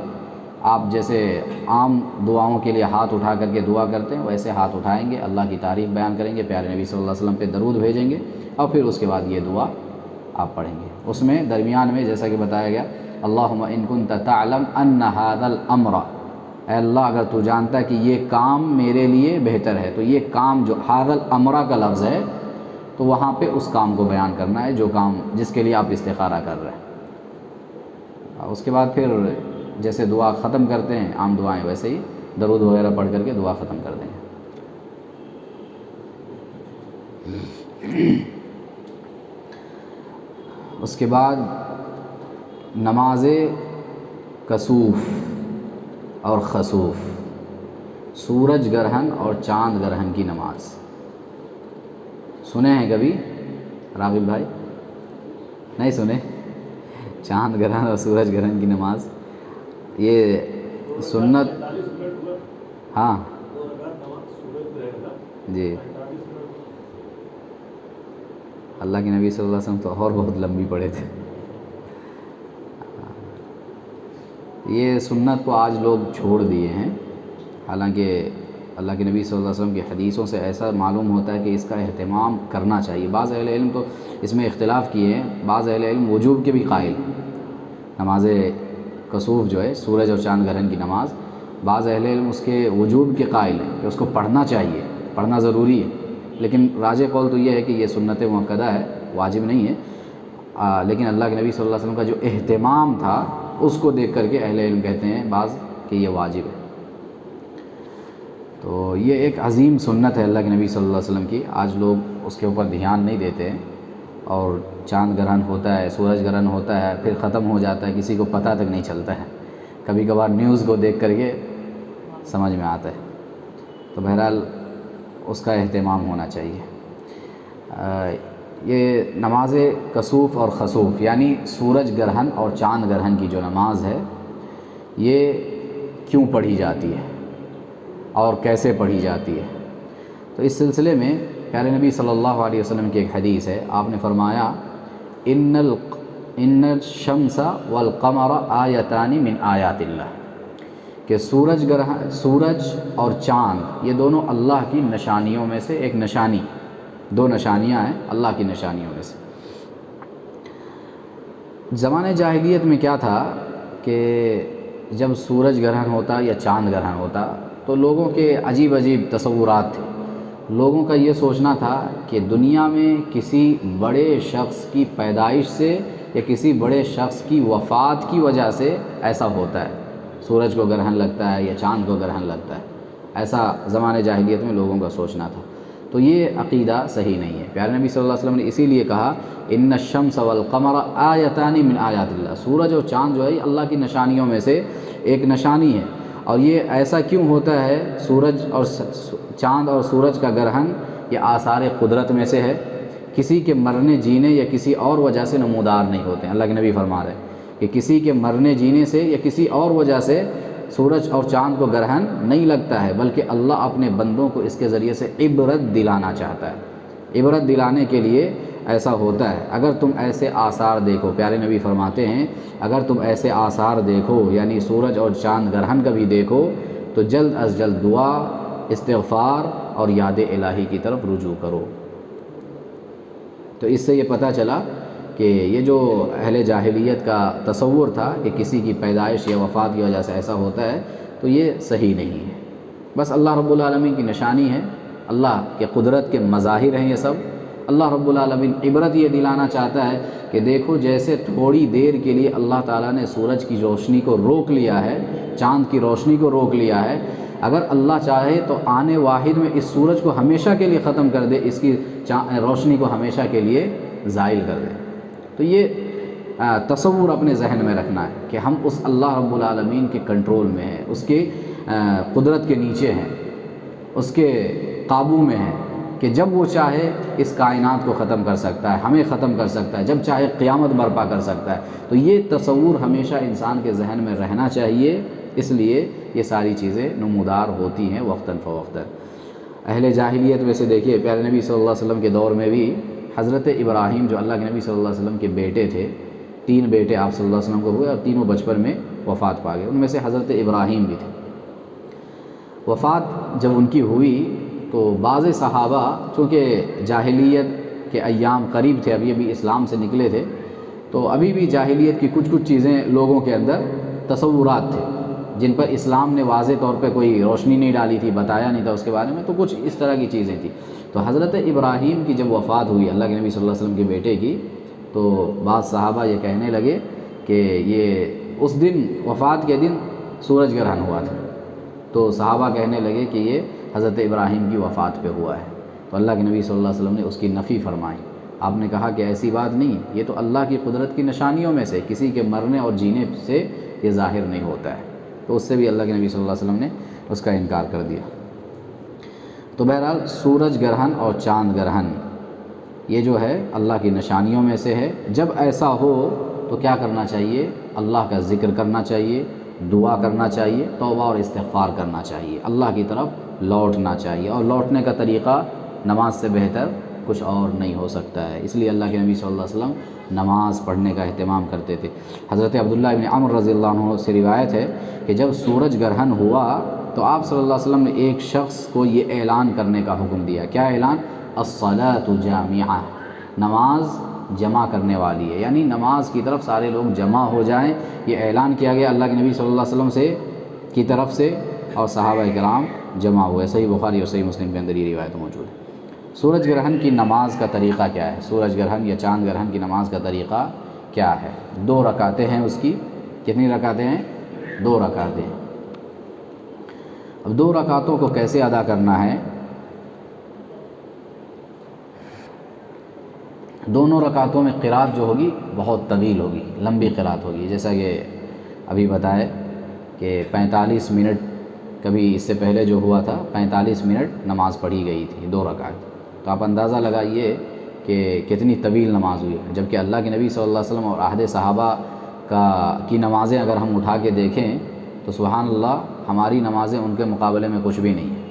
آپ جیسے عام دعاؤں کے لیے ہاتھ اٹھا کر کے دعا کرتے ہیں ویسے ہاتھ اٹھائیں گے، اللہ کی تعریف بیان کریں گے، پیارے نبی صلی اللہ علیہ وسلم پہ درود بھیجیں گے، اور پھر اس کے بعد یہ دعا آپ پڑھیں گے۔ اس میں درمیان میں جیسا کہ بتایا گیا، اللہم ان کنت تعلم ان ھذا الامر، اے اللہ اگر تو جانتا ہے کہ یہ کام میرے لیے بہتر ہے، تو یہ کام جو ھذا الامر کا لفظ ہے تو وہاں پہ اس کام کو بیان کرنا ہے جو کام جس کے لیے آپ استخارہ کر رہے ہیں۔ اس کے بعد پھر جیسے دعا ختم کرتے ہیں عام دعائیں، ویسے ہی درود وغیرہ پڑھ کر کے دعا ختم کر دیں گے۔ اس کے بعد نماز کسوف اور خسوف، سورج گرہن اور چاند گرہن کی نماز سنے ہیں کبھی راغب بھائی؟ نہیں سنے؟ چاند گرہن اور سورج گرہن کی نماز یہ سنت، ہاں جی، اللہ کے نبی صلی اللہ علیہ وسلم تو اور بہت لمبی پڑے تھے۔ یہ سنت کو آج لوگ چھوڑ دیے ہیں، حالانکہ اللہ کے نبی صلی اللہ علیہ وسلم کی حدیثوں سے ایسا معلوم ہوتا ہے کہ اس کا اہتمام کرنا چاہیے۔ بعض اہل علم تو اس میں اختلاف کیے ہیں، بعض اہل علم وجوب کے بھی قائل ہیں۔ نماز کسوف جو ہے سورج اور چاند گرہن کی نماز، بعض اہل علم اس کے وجوب کے قائل ہیں کہ اس کو پڑھنا چاہیے، پڑھنا ضروری ہے، لیکن راجح قول تو یہ ہے کہ یہ سنت مؤکدہ ہے، واجب نہیں ہے۔ لیکن اللہ کے نبی صلی اللہ علیہ وسلم کا جو اہتمام تھا اس کو دیکھ کر کے اہل علم کہتے ہیں بعض کہ یہ واجب ہے۔ تو یہ ایک عظیم سنت ہے اللہ کے نبی صلی اللہ علیہ وسلم کی، آج لوگ اس کے اوپر دھیان نہیں دیتے ہیں، اور چاند گرہن ہوتا ہے، سورج گرہن ہوتا ہے، پھر ختم ہو جاتا ہے، کسی کو پتہ تک نہیں چلتا ہے، کبھی کبھار نیوز کو دیکھ کر کے سمجھ میں آتا ہے۔ تو بہرحال اس کا اہتمام ہونا چاہیے۔ یہ نماز کسوف اور خسوف یعنی سورج گرہن اور چاند گرہن کی جو نماز ہے، یہ کیوں پڑھی جاتی ہے اور کیسے پڑھی جاتی ہے؟ تو اس سلسلے میں پیارے نبی صلی اللہ علیہ وسلم کی ایک حدیث ہے، آپ نے فرمایا ان الشمس والقمر آیتان من آیات اللہ، کہ سورج اور چاند یہ دونوں اللہ کی نشانیوں میں سے ایک نشانی، دو نشانیاں ہیں اللہ کی نشانیوں میں سے۔ زمانہ جاہلیت میں کیا تھا کہ جب سورج گرہن ہوتا یا چاند گرہن ہوتا تو لوگوں کے عجیب عجیب تصورات تھے۔ لوگوں کا یہ سوچنا تھا کہ دنیا میں کسی بڑے شخص کی پیدائش سے یا کسی بڑے شخص کی وفات کی وجہ سے ایسا ہوتا ہے، سورج کو گرہن لگتا ہے یا چاند کو گرہن لگتا ہے، ایسا زمانہ جاہلیت میں لوگوں کا سوچنا تھا۔ تو یہ عقیدہ صحیح نہیں ہے۔ پیارے نبی صلی اللہ علیہ وسلم نے اسی لیے کہا ان الشمس والقمر آیتان من آیات اللہ، سورج اور چاند جو ہے یہ اللہ کی نشانیوں میں سے ایک نشانی ہے۔ اور یہ ایسا کیوں ہوتا ہے؟ سورج اور چاند اور سورج کا گرہن یہ آثار قدرت میں سے ہے، کسی کے مرنے جینے یا کسی اور وجہ سے نمودار نہیں ہوتے ہیں۔ اللہ کے نبی فرما رہے ہیں کہ کسی کے مرنے جینے سے یا کسی اور وجہ سے سورج اور چاند کو گرہن نہیں لگتا ہے، بلکہ اللہ اپنے بندوں کو اس کے ذریعے سے عبرت دلانا چاہتا ہے، عبرت دلانے کے لیے ایسا ہوتا ہے۔ اگر تم ایسے آثار دیکھو، پیارے نبی فرماتے ہیں اگر تم ایسے آثار دیکھو یعنی سورج اور چاند گرہن کا بھی دیکھو تو جلد از جلد دعا، استغفار اور یاد الہی کی طرف رجوع کرو۔ تو اس سے یہ پتہ چلا کہ یہ جو اہل جاہلیت کا تصور تھا کہ کسی کی پیدائش یا وفات کی وجہ سے ایسا ہوتا ہے، تو یہ صحیح نہیں ہے۔ بس اللہ رب العالمین کی نشانی ہے، اللہ کے قدرت کے مظاہر ہیں یہ سب۔ اللہ رب العالمین عبرت یہ دلانا چاہتا ہے کہ دیکھو جیسے تھوڑی دیر کے لیے اللہ تعالیٰ نے سورج کی روشنی کو روک لیا ہے، چاند کی روشنی کو روک لیا ہے، اگر اللہ چاہے تو آنے واحد میں اس سورج کو ہمیشہ کے لیے ختم کر دے، اس کی روشنی کو ہمیشہ کے لیے زائل کر دے۔ تو یہ تصور اپنے ذہن میں رکھنا ہے کہ ہم اس اللہ رب العالمین کے کنٹرول میں ہیں، اس کے قدرت کے نیچے ہیں، اس کے قابو میں ہیں، کہ جب وہ چاہے اس کائنات کو ختم کر سکتا ہے، ہمیں ختم کر سکتا ہے، جب چاہے قیامت برپا کر سکتا ہے۔ تو یہ تصور ہمیشہ انسان کے ذہن میں رہنا چاہیے، اس لیے یہ ساری چیزیں نمودار ہوتی ہیں وقتاً فوقتاً۔ اہل جاہلیت میں سے دیکھیے پیارے نبی صلی اللہ علیہ وسلم کے دور میں بھی حضرت ابراہیم جو اللہ کے نبی صلی اللہ علیہ وسلم کے بیٹے تھے، 3 بیٹے آپ صلی اللہ علیہ وسلم کو ہوئے اور تینوں بچپن میں وفات پا گئے، ان میں سے حضرت ابراہیم بھی تھے۔ وفات جب ان کی ہوئی تو بعض صحابہ چونکہ جاہلیت کے ایام قریب تھے، ابھی ابھی اسلام سے نکلے تھے، تو ابھی بھی جاہلیت کی کچھ چیزیں لوگوں کے اندر تصورات تھے جن پر اسلام نے واضح طور پہ کوئی روشنی نہیں ڈالی تھی، بتایا نہیں تھا اس کے بارے میں، تو کچھ اس طرح کی چیزیں تھیں۔ تو حضرت ابراہیم کی جب وفات ہوئی اللہ کے نبی صلی اللہ علیہ وسلم کے بیٹے کی، تو بعض صحابہ یہ کہنے لگے کہ یہ اس دن وفات کے دن سورج گرہن ہوا تھا، تو صحابہ کہنے لگے کہ یہ حضرت ابراہیم کی وفات پہ ہوا ہے، تو اللہ کے نبی صلی اللہ علیہ وسلم نے اس کی نفی فرمائی۔ آپ نے کہا کہ ایسی بات نہیں، یہ تو اللہ کی قدرت کی نشانیوں میں سے، کسی کے مرنے اور جینے سے یہ ظاہر نہیں ہوتا ہے، تو اس سے بھی اللہ کے نبی صلی اللہ علیہ وسلم نے اس کا انکار کر دیا۔ تو بہرحال سورج گرہن اور چاند گرہن یہ جو ہے اللہ کی نشانیوں میں سے ہے۔ جب ایسا ہو تو کیا کرنا چاہیے؟ اللہ کا ذکر کرنا چاہیے، دعا کرنا چاہیے، توبہ اور استغفار کرنا چاہیے، اللہ کی طرف لوٹنا چاہیے، اور لوٹنے کا طریقہ نماز سے بہتر کچھ اور نہیں ہو سکتا ہے۔ اس لیے اللہ کے نبی صلی اللہ علیہ وسلم نماز پڑھنے کا اہتمام کرتے تھے۔ حضرت عبداللہ ابن عمر رضی اللہ عنہ سے روایت ہے کہ جب سورج گرہن ہوا تو آپ صلی اللہ علیہ وسلم نے ایک شخص کو یہ اعلان کرنے کا حکم دیا۔ کیا اعلان؟ الصلاۃ جامعہ، نماز جمع کرنے والی ہے، یعنی نماز کی طرف سارے لوگ جمع ہو جائیں، یہ اعلان کیا گیا اللہ کے نبی صلی اللہ علیہ وسلم کی طرف سے، اور صحابہ کرام جمع ہوئے۔ صحیح بخاری اور صحیح مسلم کے اندر یہ روایت موجود ہے۔ سورج گرہن کی نماز کا طریقہ کیا ہے؟ سورج گرہن یا چاند گرہن کی نماز کا طریقہ کیا ہے؟ 2 رکعتیں ہیں اس کی۔ کتنی رکعتیں ہیں؟ 2 رکعتیں۔ اب 2 رکعتوں کو کیسے ادا کرنا ہے؟ دونوں رکعتوں میں قرات جو ہوگی بہت طویل ہوگی، لمبی قرات ہوگی، جیسا کہ ابھی بتائے کہ 45 منٹ، کبھی اس سے پہلے جو ہوا تھا 45 منٹ نماز پڑھی گئی تھی 2 رکعت۔ تو آپ اندازہ لگائیے کہ کتنی طویل نماز ہوئی ہے، جبکہ اللہ کے نبی صلی اللہ علیہ وسلم اور عہد صحابہ کی نمازیں اگر ہم اٹھا کے دیکھیں تو سبحان اللہ ہماری نمازیں ان کے مقابلے میں کچھ بھی نہیں ہیں،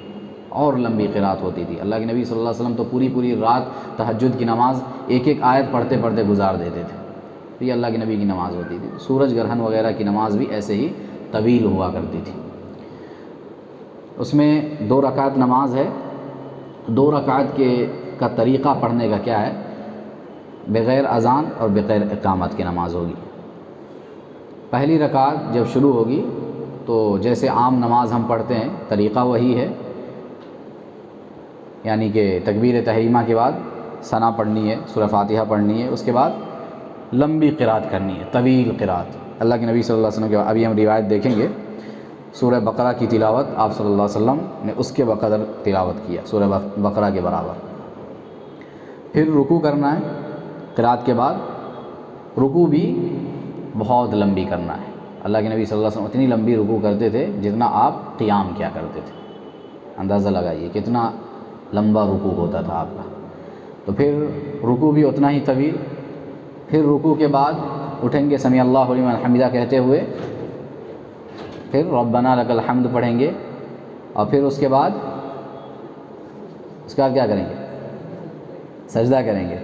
اور لمبی قرات ہوتی تھی۔ اللہ کے نبی صلی اللہ علیہ وسلم تو پوری رات تہجد کی نماز ایک آیت پڑھتے پڑھتے گزار دیتے تھے، تو یہ اللہ کے نبی کی نماز ہوتی تھی۔ سورج گرہن وغیرہ کی نماز بھی ایسے ہی طویل ہوا کرتی تھی۔ اس میں 2 رکعت نماز ہے۔ 2 رکعت کا طریقہ پڑھنے کا کیا ہے؟ بغیر اذان اور بغیر اقامت کی نماز ہوگی۔ پہلی رکعت جب شروع ہوگی تو جیسے عام نماز ہم پڑھتے ہیں طریقہ وہی ہے، یعنی کہ تکبیر تحریمہ کے بعد ثنا پڑھنی ہے، سورہ فاتحہ پڑھنی ہے، اس کے بعد لمبی قرات کرنی ہے، طویل قرات۔ اللہ کے نبی صلی اللہ علیہ وسلم کے بعد ابھی ہم روایت دیکھیں گے، سورہ بقرہ کی تلاوت آپ صلی اللہ علیہ وسلم نے اس کے بقدر تلاوت کیا، سورہ بقرہ کے برابر۔ پھر رکوع کرنا ہے، قرات کے بعد رکوع بھی بہت لمبی کرنا ہے۔ اللہ کے نبی صلی اللہ علیہ وسلم اتنی لمبی رکوع کرتے تھے جتنا آپ قیام کیا کرتے تھے، اندازہ لگائیے کتنا لمبا رکوع ہوتا تھا آپ کا۔ تو پھر رکوع بھی اتنا ہی طویل۔ پھر رکوع کے بعد اٹھیں گے سمیع اللہ لمن حمدہ کہتے ہوئے، پھر ربنا لک الحمد پڑھیں گے، اور پھر اس کے بعد کیا کریں گے؟ سجدہ کریں گے؟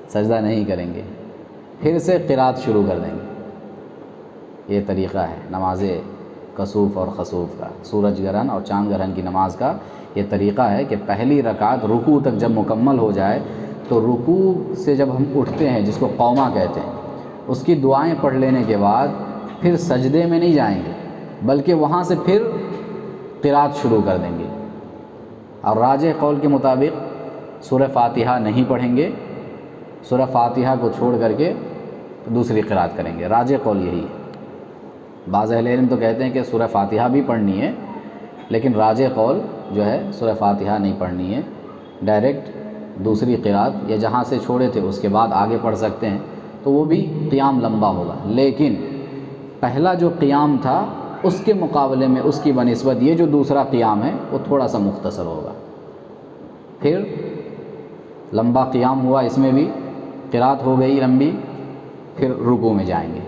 سجدہ نہیں کریں گے، پھر سے قرات شروع کر دیں گے۔ یہ طریقہ ہے نماز کسوف اور خسوف کا، سورج گرہن اور چاند گرہن کی نماز کا یہ طریقہ ہے کہ پہلی رکعت رکوع تک جب مکمل ہو جائے تو رکوع سے جب ہم اٹھتے ہیں، جس کو قومہ کہتے ہیں، اس کی دعائیں پڑھ لینے کے بعد پھر سجدے میں نہیں جائیں گے، بلکہ وہاں سے پھر قرات شروع کر دیں گے، اور راجح قول کے مطابق سورہ فاتحہ نہیں پڑھیں گے، سورہ فاتحہ کو چھوڑ کر کے دوسری قرات کریں گے۔ راجح قول یہی ہے۔ بعض اہل علم تو کہتے ہیں کہ سورہ فاتحہ بھی پڑھنی ہے، لیکن راجح قول جو ہے سورہ فاتحہ نہیں پڑھنی ہے، ڈائریکٹ دوسری قرات یا جہاں سے چھوڑے تھے اس کے بعد آگے پڑھ سکتے ہیں، تو وہ بھی قیام لمبا ہوگا، لیکن پہلا جو قیام تھا اس کے مقابلے میں اس کی بنسبت یہ جو دوسرا قیام ہے وہ تھوڑا سا مختصر ہوگا۔ پھر لمبا قیام ہوا، اس میں بھی قرات ہو گئی لمبی، پھر رکوع میں جائیں گے،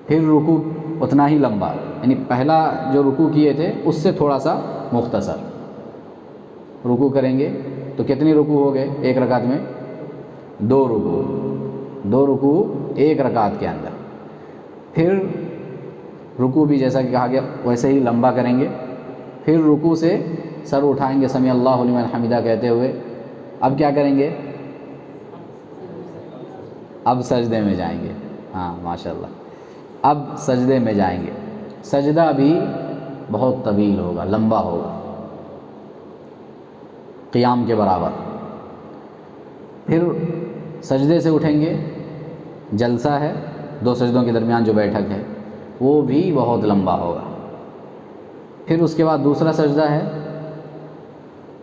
پھر رکوع اتنا ہی لمبا، یعنی پہلا جو رکوع کیے تھے اس سے تھوڑا سا مختصر رکوع کریں گے۔ تو کتنی رکوع ہو گئے ایک رکعت میں؟ دو رکوع ایک رکعت کے اندر. پھر رکوع بھی جیسا کہ کہا گیا ویسے ہی لمبا کریں گے. پھر رکوع سے سر اٹھائیں گے سمیع اللہ لمن حمدہ کہتے ہوئے. اب کیا کریں گے؟ اب سجدے میں جائیں گے. ہاں ماشاء اللہ. اب سجدے میں جائیں گے. سجدہ بھی بہت طویل ہوگا، لمبا ہوگا، قیام کے برابر. پھر سجدے سے اٹھیں گے. جلسہ ہے، 2 سجدوں کے درمیان جو بیٹھک ہے وہ بھی بہت لمبا ہوگا. پھر اس کے بعد دوسرا سجدہ ہے،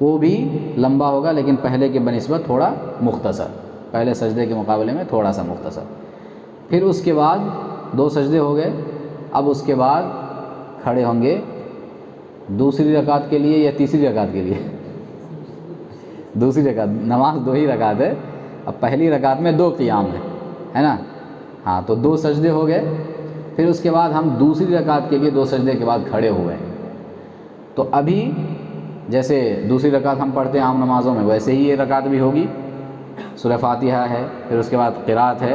وہ بھی لمبا ہوگا لیکن پہلے کے بنسبت تھوڑا مختصر، پہلے سجدے کے مقابلے میں تھوڑا سا مختصر. پھر اس کے بعد 2 سجدے ہو گئے. اب اس کے بعد کھڑے ہوں گے دوسری رکعت کے لیے یا تیسری رکعت کے لیے؟ دوسری رکعت. نماز 2 ہی رکعت ہے. اب پہلی رکعت میں 2 قیام ہے نا. ہاں تو 2 سجدے ہو گئے. پھر اس کے بعد ہم دوسری رکعت کے لیے 2 سجدے کے بعد کھڑے ہوئے. تو ابھی جیسے دوسری رکعت ہم پڑھتے ہیں عام نمازوں میں ویسے ہی یہ رکعت بھی ہوگی. سورہ فاتحہ ہے، پھر اس کے بعد قرات ہے.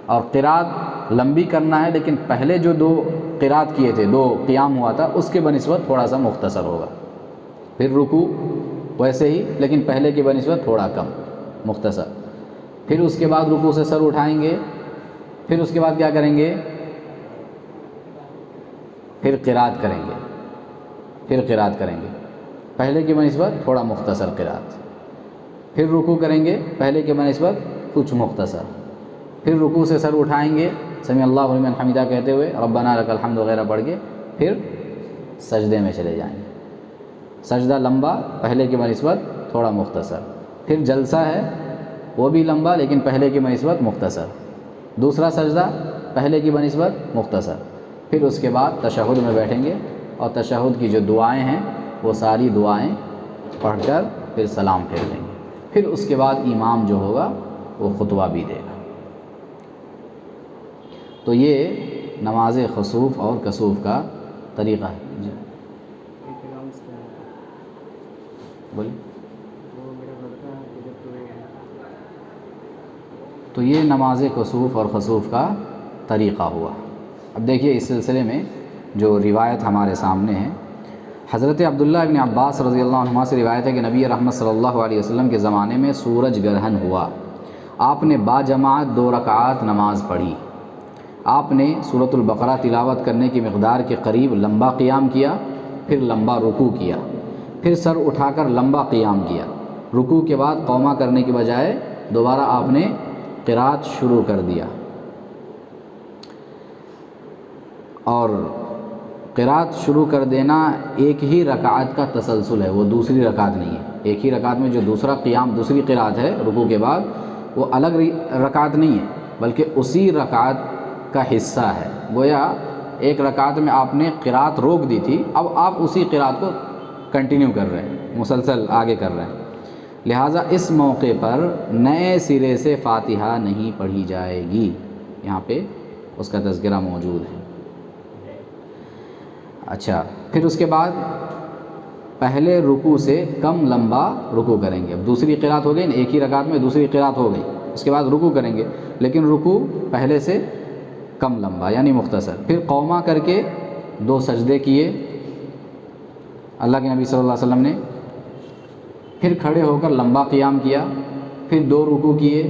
اور قرات لمبی کرنا ہے لیکن پہلے جو 2 قرات کیے تھے، 2 قیام ہوا تھا، اس کے بنسبت تھوڑا سا مختصر ہوگا. پھر رکوع ویسے ہی لیکن پہلے کی بنسبت تھوڑا کم مختصر. پھر اس کے بعد رکوع سے سر اٹھائیں گے. پھر اس کے بعد کیا کریں گے؟ پھر قرات کریں گے. پھر قرات کریں گے پہلے کی بنسبت تھوڑا مختصر قرات. پھر رکوع کریں گے پہلے کی بنسبت کچھ مختصر. پھر رکوع سے سر اٹھائیں گے سمیع اللہ لمن حمدہ کہتے ہوئے، ربنا لک الحمد وغیرہ پڑھ کے پھر سجدے میں چلے جائیں گے. سجدہ لمبا، پہلے کی بنسبت تھوڑا مختصر. پھر جلسہ ہے، وہ بھی لمبا لیکن پہلے کی بنسبت مختصر. دوسرا سجدہ پہلے کی بنسبت مختصر. پھر اس کے بعد تشہد میں بیٹھیں گے اور تشہد کی جو دعائیں ہیں وہ ساری دعائیں پڑھ کر پھر سلام پھیر دیں گے. پھر اس کے بعد امام جو ہوگا وہ خطبہ بھی دے گا. تو یہ نماز خسوف اور کسوف کا طریقہ ہے. جی بولیے. تو یہ نماز کسوف اور خسوف کا طریقہ ہوا. اب دیکھیے اس سلسلے میں جو روایت ہمارے سامنے ہے، حضرت عبداللہ ابن عباس رضی اللہ عنہما سے روایت ہے کہ نبی رحمت صلی اللہ علیہ وسلم کے زمانے میں سورج گرہن ہوا. آپ نے باجماعت 2 رکعات نماز پڑھی. آپ نے سورۃ البقرہ تلاوت کرنے کی مقدار کے قریب لمبا قیام کیا، پھر لمبا رکوع کیا، پھر سر اٹھا کر لمبا قیام کیا. رکوع کے بعد قوما کرنے کی بجائے دوبارہ آپ نے قرات شروع کر دیا. اور قرات شروع کر دینا ایک ہی رکعت کا تسلسل ہے، وہ دوسری رکعت نہیں ہے. ایک ہی رکعت میں جو دوسرا قیام، دوسری قرات ہے رکوع کے بعد، وہ الگ رکعت نہیں ہے بلکہ اسی رکعت کا حصہ ہے. گویا ایک رکعت میں آپ نے قرات روک دی تھی، اب آپ اسی قرات کو کنٹینیو کر رہے ہیں، مسلسل آگے کر رہے ہیں. لہٰذا اس موقع پر نئے سرے سے فاتحہ نہیں پڑھی جائے گی. یہاں پہ اس کا تذکرہ موجود ہے. اچھا، پھر اس کے بعد پہلے رکوع سے کم لمبا رکوع کریں گے. اب دوسری قرات ہو گئی نا، ایک ہی رکعت میں دوسری قرات ہو گئی. اس کے بعد رکوع کریں گے لیکن رکوع پہلے سے کم لمبا یعنی مختصر. پھر قوما کر کے 2 سجدے کیے اللہ کے نبی صلی اللہ علیہ وسلم نے. پھر کھڑے ہو کر لمبا قیام کیا، پھر 2 رکوع کیے،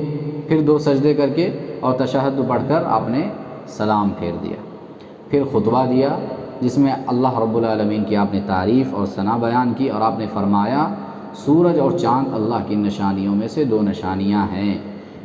پھر 2 سجدے کر کے اور تشہد پڑھ کر آپ نے سلام پھیر دیا. پھر خطبہ دیا جس میں اللہ رب العالمین کی آپ نے تعریف اور ثنا بیان کی، اور آپ نے فرمایا سورج اور چاند اللہ کی نشانیوں میں سے 2 نشانیاں ہیں.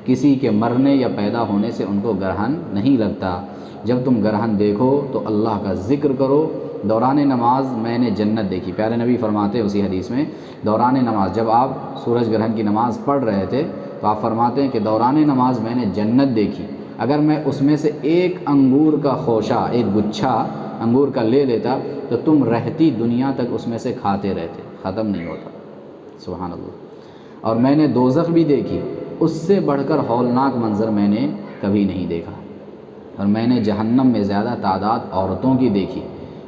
کسی کے مرنے یا پیدا ہونے سے ان کو گرہن نہیں لگتا. جب تم گرہن دیکھو تو اللہ کا ذکر کرو. دوران نماز میں نے جنت دیکھی. پیارے نبی فرماتے اسی حدیث میں، دوران نماز جب آپ سورج گرہن کی نماز پڑھ رہے تھے تو آپ فرماتے ہیں کہ دوران نماز میں نے جنت دیکھی. اگر میں اس میں سے ایک انگور کا خوشہ، ایک گچھا انگور کا لے لیتا تو تم رہتی دنیا تک اس میں سے کھاتے رہتے، ختم نہیں ہوتا. سبحان اللہ. اور میں نے دوزخ بھی دیکھی، اس سے بڑھ کر ہولناک منظر میں نے کبھی نہیں دیکھا. اور میں نے جہنم میں زیادہ تعداد عورتوں کی دیکھی.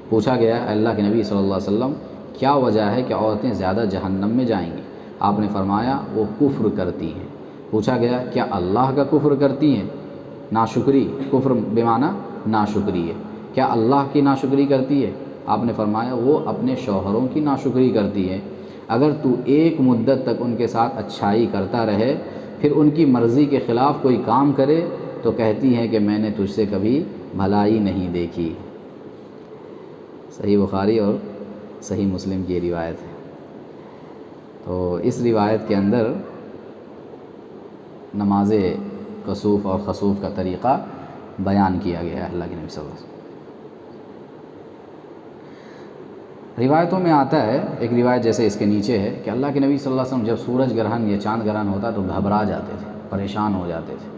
پوچھا گیا اللہ کے نبی صلی اللہ علیہ وسلم کیا وجہ ہے کہ عورتیں زیادہ جہنم میں جائیں گی؟ آپ نے فرمایا وہ کفر کرتی ہیں، پوچھا گیا کیا اللہ کا کفر کرتی ہیں؟ ناشکری، کفر بمعنی ناشکری ہے، کیا اللہ کی ناشکری کرتی ہے؟ آپ نے فرمایا وہ اپنے شوہروں کی ناشکری کرتی ہے، اگر تو ایک مدت تک ان کے ساتھ اچھائی کرتا رہے پھر ان کی مرضی کے خلاف کوئی کام کرے تو کہتی ہیں کہ میں نے تجھ سے کبھی بھلائی نہیں دیکھی۔ صحیح بخاری اور صحیح مسلم کی یہ روایت ہے۔ تو اس روایت کے اندر نماز کسوف اور خسوف کا طریقہ بیان کیا گیا ہے اللہ کے نبی صلی اللہ علیہ وسلم۔ روایتوں میں آتا ہے، ایک روایت جیسے اس کے نیچے ہے کہ اللہ کے نبی صلی اللہ علیہ وسلم جب سورج گرہن یا چاند گرہن ہوتا تو گھبرا جاتے تھے، پریشان ہو جاتے تھے۔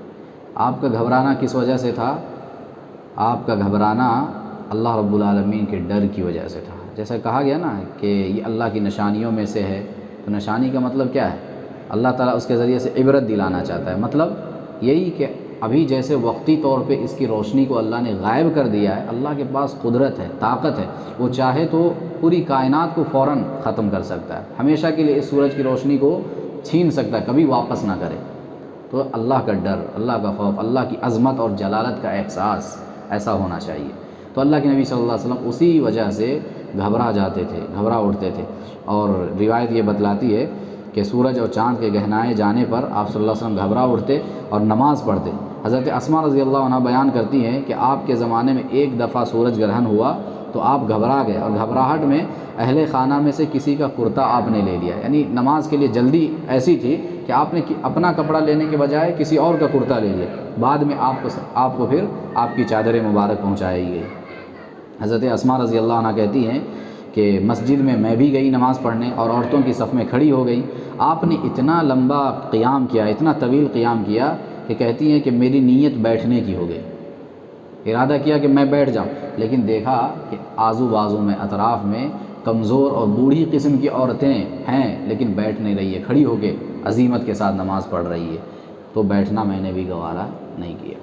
آپ کا گھبرانا کس وجہ سے تھا؟ آپ کا گھبرانا اللہ رب العالمین کے ڈر کی وجہ سے تھا۔ جیسا کہا گیا نا کہ یہ اللہ کی نشانیوں میں سے ہے، تو نشانی کا مطلب کیا ہے؟ اللہ تعالیٰ اس کے ذریعے سے عبرت دلانا چاہتا ہے۔ مطلب یہی کہ ابھی جیسے وقتی طور پہ اس کی روشنی کو اللہ نے غائب کر دیا ہے، اللہ کے پاس قدرت ہے، طاقت ہے، وہ چاہے تو پوری کائنات کو فوراً ختم کر سکتا ہے، ہمیشہ کے لیے اس سورج کی روشنی کو چھین سکتا ہے، کبھی واپس نہ کرے۔ تو اللہ کا ڈر، اللہ کا خوف، اللہ کی عظمت اور جلالت کا احساس ایسا ہونا چاہیے۔ تو اللہ کے نبی صلی اللہ علیہ وسلم اسی وجہ سے گھبرا جاتے تھے، گھبرا اٹھتے تھے۔ اور روایت یہ بتلاتی ہے کہ سورج اور چاند کے گہرائے جانے پر آپ صلی اللہ علیہ وسلم گھبرا اٹھتے اور نماز پڑھتے۔ حضرت اسماء رضی اللہ عنہ بیان کرتی ہیں کہ آپ کے زمانے میں ایک دفعہ سورج گرہن ہوا تو آپ گھبرا گئے، اور گھبراہٹ میں اہل خانہ میں سے کسی کا کرتا آپ نے لے لیا، یعنی نماز کے لیے جلدی ایسی تھی کہ آپ نے اپنا کپڑا لینے کے بجائے کسی اور کا کرتا لے لیا، بعد میں آپ کو پھر آپ کی چادر مبارک پہنچائی گئی۔ حضرت اسماء رضی اللہ عنہ کہتی ہیں کہ مسجد میں بھی گئی نماز پڑھنے اور عورتوں کی صف میں کھڑی ہو گئی۔ آپ نے اتنا لمبا قیام کیا، اتنا طویل قیام کیا کہ کہتی ہیں کہ میری نیت بیٹھنے کی ہو گئی، ارادہ کیا کہ میں بیٹھ جاؤں، لیکن دیکھا کہ آزو بازو میں، اطراف میں کمزور اور بوڑھی قسم کی عورتیں ہیں لیکن بیٹھ نہیں رہی ہے، کھڑی ہو کے عزیمت کے ساتھ نماز پڑھ رہی ہے، تو بیٹھنا میں نے بھی گوارا نہیں کیا۔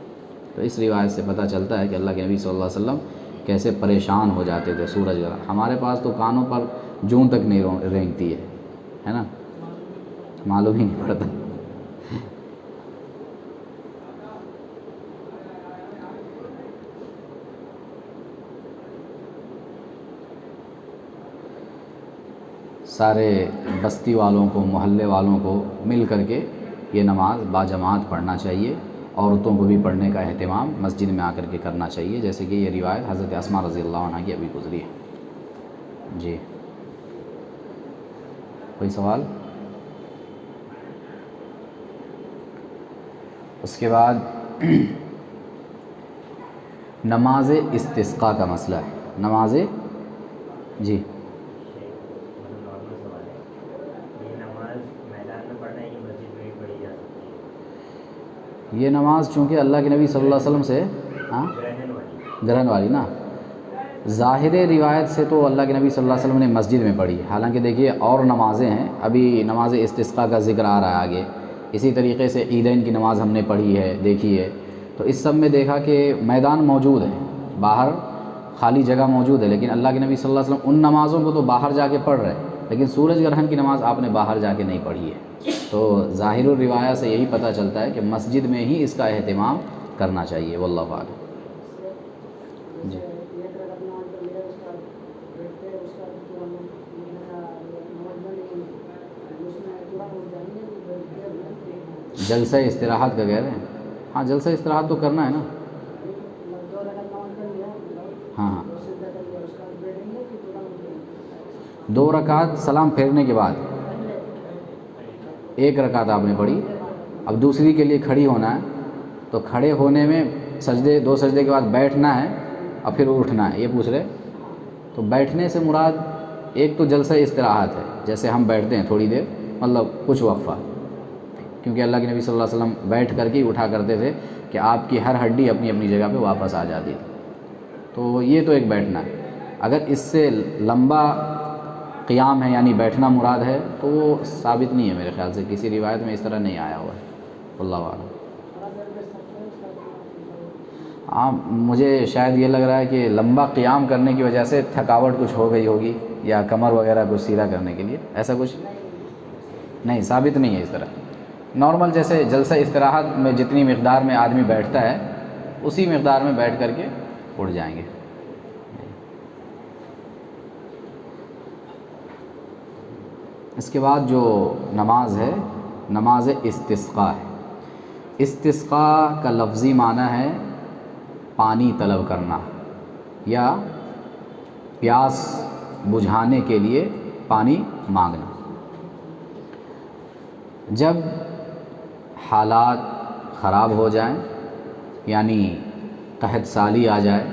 تو اس روایت سے پتہ چلتا ہے کہ اللہ کے نبی صلی اللہ علیہ وسلم کیسے پریشان ہو جاتے تھے سورج گرہن۔ ہمارے پاس تو کانوں پر جون تک نہیں رینگتی ہے نا، معلوم ہی نہیں پڑتا۔ سارے بستی والوں کو، محلے والوں کو مل کر کے یہ نماز باجماعت پڑھنا چاہیے، عورتوں کو بھی پڑھنے کا اہتمام مسجد میں آ کر کے کرنا چاہیے، جیسے کہ یہ روایت حضرت اسماء رضی اللہ عنہ کی ابھی گزری ہے۔ جی کوئی سوال؟ اس کے بعد نماز استسقاء کا مسئلہ ہے۔ نماز جی یہ نماز چونکہ اللہ کے نبی صلی اللہ علیہ وسلم سے گرہن والی نا، ظاہر روایت سے تو اللہ کے نبی صلی اللہ علیہ وسلم نے مسجد میں پڑھی، حالانکہ دیکھیے اور نمازیں ہیں، ابھی نماز استسقاء کا ذکر آ رہا ہے آگے، اسی طریقے سے عیدین کی نماز ہم نے پڑھی ہے، دیکھی ہے، تو اس سب میں دیکھا کہ میدان موجود ہے، باہر خالی جگہ موجود ہے، لیکن اللہ کے نبی صلی اللہ علیہ وسلم ان نمازوں کو تو باہر جا کے پڑھ رہے ہیں، لیکن سورج گرہن کی نماز آپ نے باہر جا کے نہیں پڑھی ہے۔ تو ظاہر الروایہ سے یہی پتہ چلتا ہے کہ مسجد میں ہی اس کا اہتمام کرنا چاہیے، واللہ اعلم۔ جی جلسہ استراحت کا کہہ رہے ہیں؟ ہاں جلسہ استراحت تو کرنا ہے نا۔ ہاں 2 رکعت سلام پھیرنے کے بعد، 1 رکعت آپ نے پڑھی، اب دوسری کے لیے کھڑی ہونا ہے، تو کھڑے ہونے میں سجدے 2 سجدے کے بعد بیٹھنا ہے اور پھر اٹھنا ہے، یہ پوچھ رہے۔ تو بیٹھنے سے مراد ایک تو جلسہ استراحت ہے، جیسے ہم بیٹھتے ہیں تھوڑی دیر، مطلب کچھ وقفہ، کیونکہ اللہ کے نبی صلی اللہ علیہ وسلم بیٹھ کر کے اٹھا کرتے تھے کہ آپ کی ہر ہڈی اپنی اپنی جگہ پہ واپس آ جاتی تھی، تو یہ تو ایک بیٹھنا ہے۔ اگر اس سے لمبا قیام ہے یعنی بیٹھنا مراد ہے تو وہ ثابت نہیں ہے میرے خیال سے، کسی روایت میں اس طرح نہیں آیا ہوا ہے، اللہ اعلم۔ ہاں مجھے شاید یہ لگ رہا ہے کہ لمبا قیام کرنے کی وجہ سے تھکاوٹ کچھ ہو گئی ہوگی، یا کمر وغیرہ کچھ سیدھا کرنے کے لیے، ایسا کچھ نہیں، ثابت نہیں ہے اس طرح۔ نارمل جیسے جلسہ استراحت میں جتنی مقدار میں آدمی بیٹھتا ہے اسی مقدار میں بیٹھ کر کے اٹھ جائیں گے۔ اس کے بعد جو نماز ہے نماز استسقاء ہے۔ استسقاء کا لفظی معنی ہے پانی طلب کرنا یا پیاس بجھانے کے لیے پانی مانگنا۔ جب حالات خراب ہو جائیں، یعنی قحط سالی آ جائے،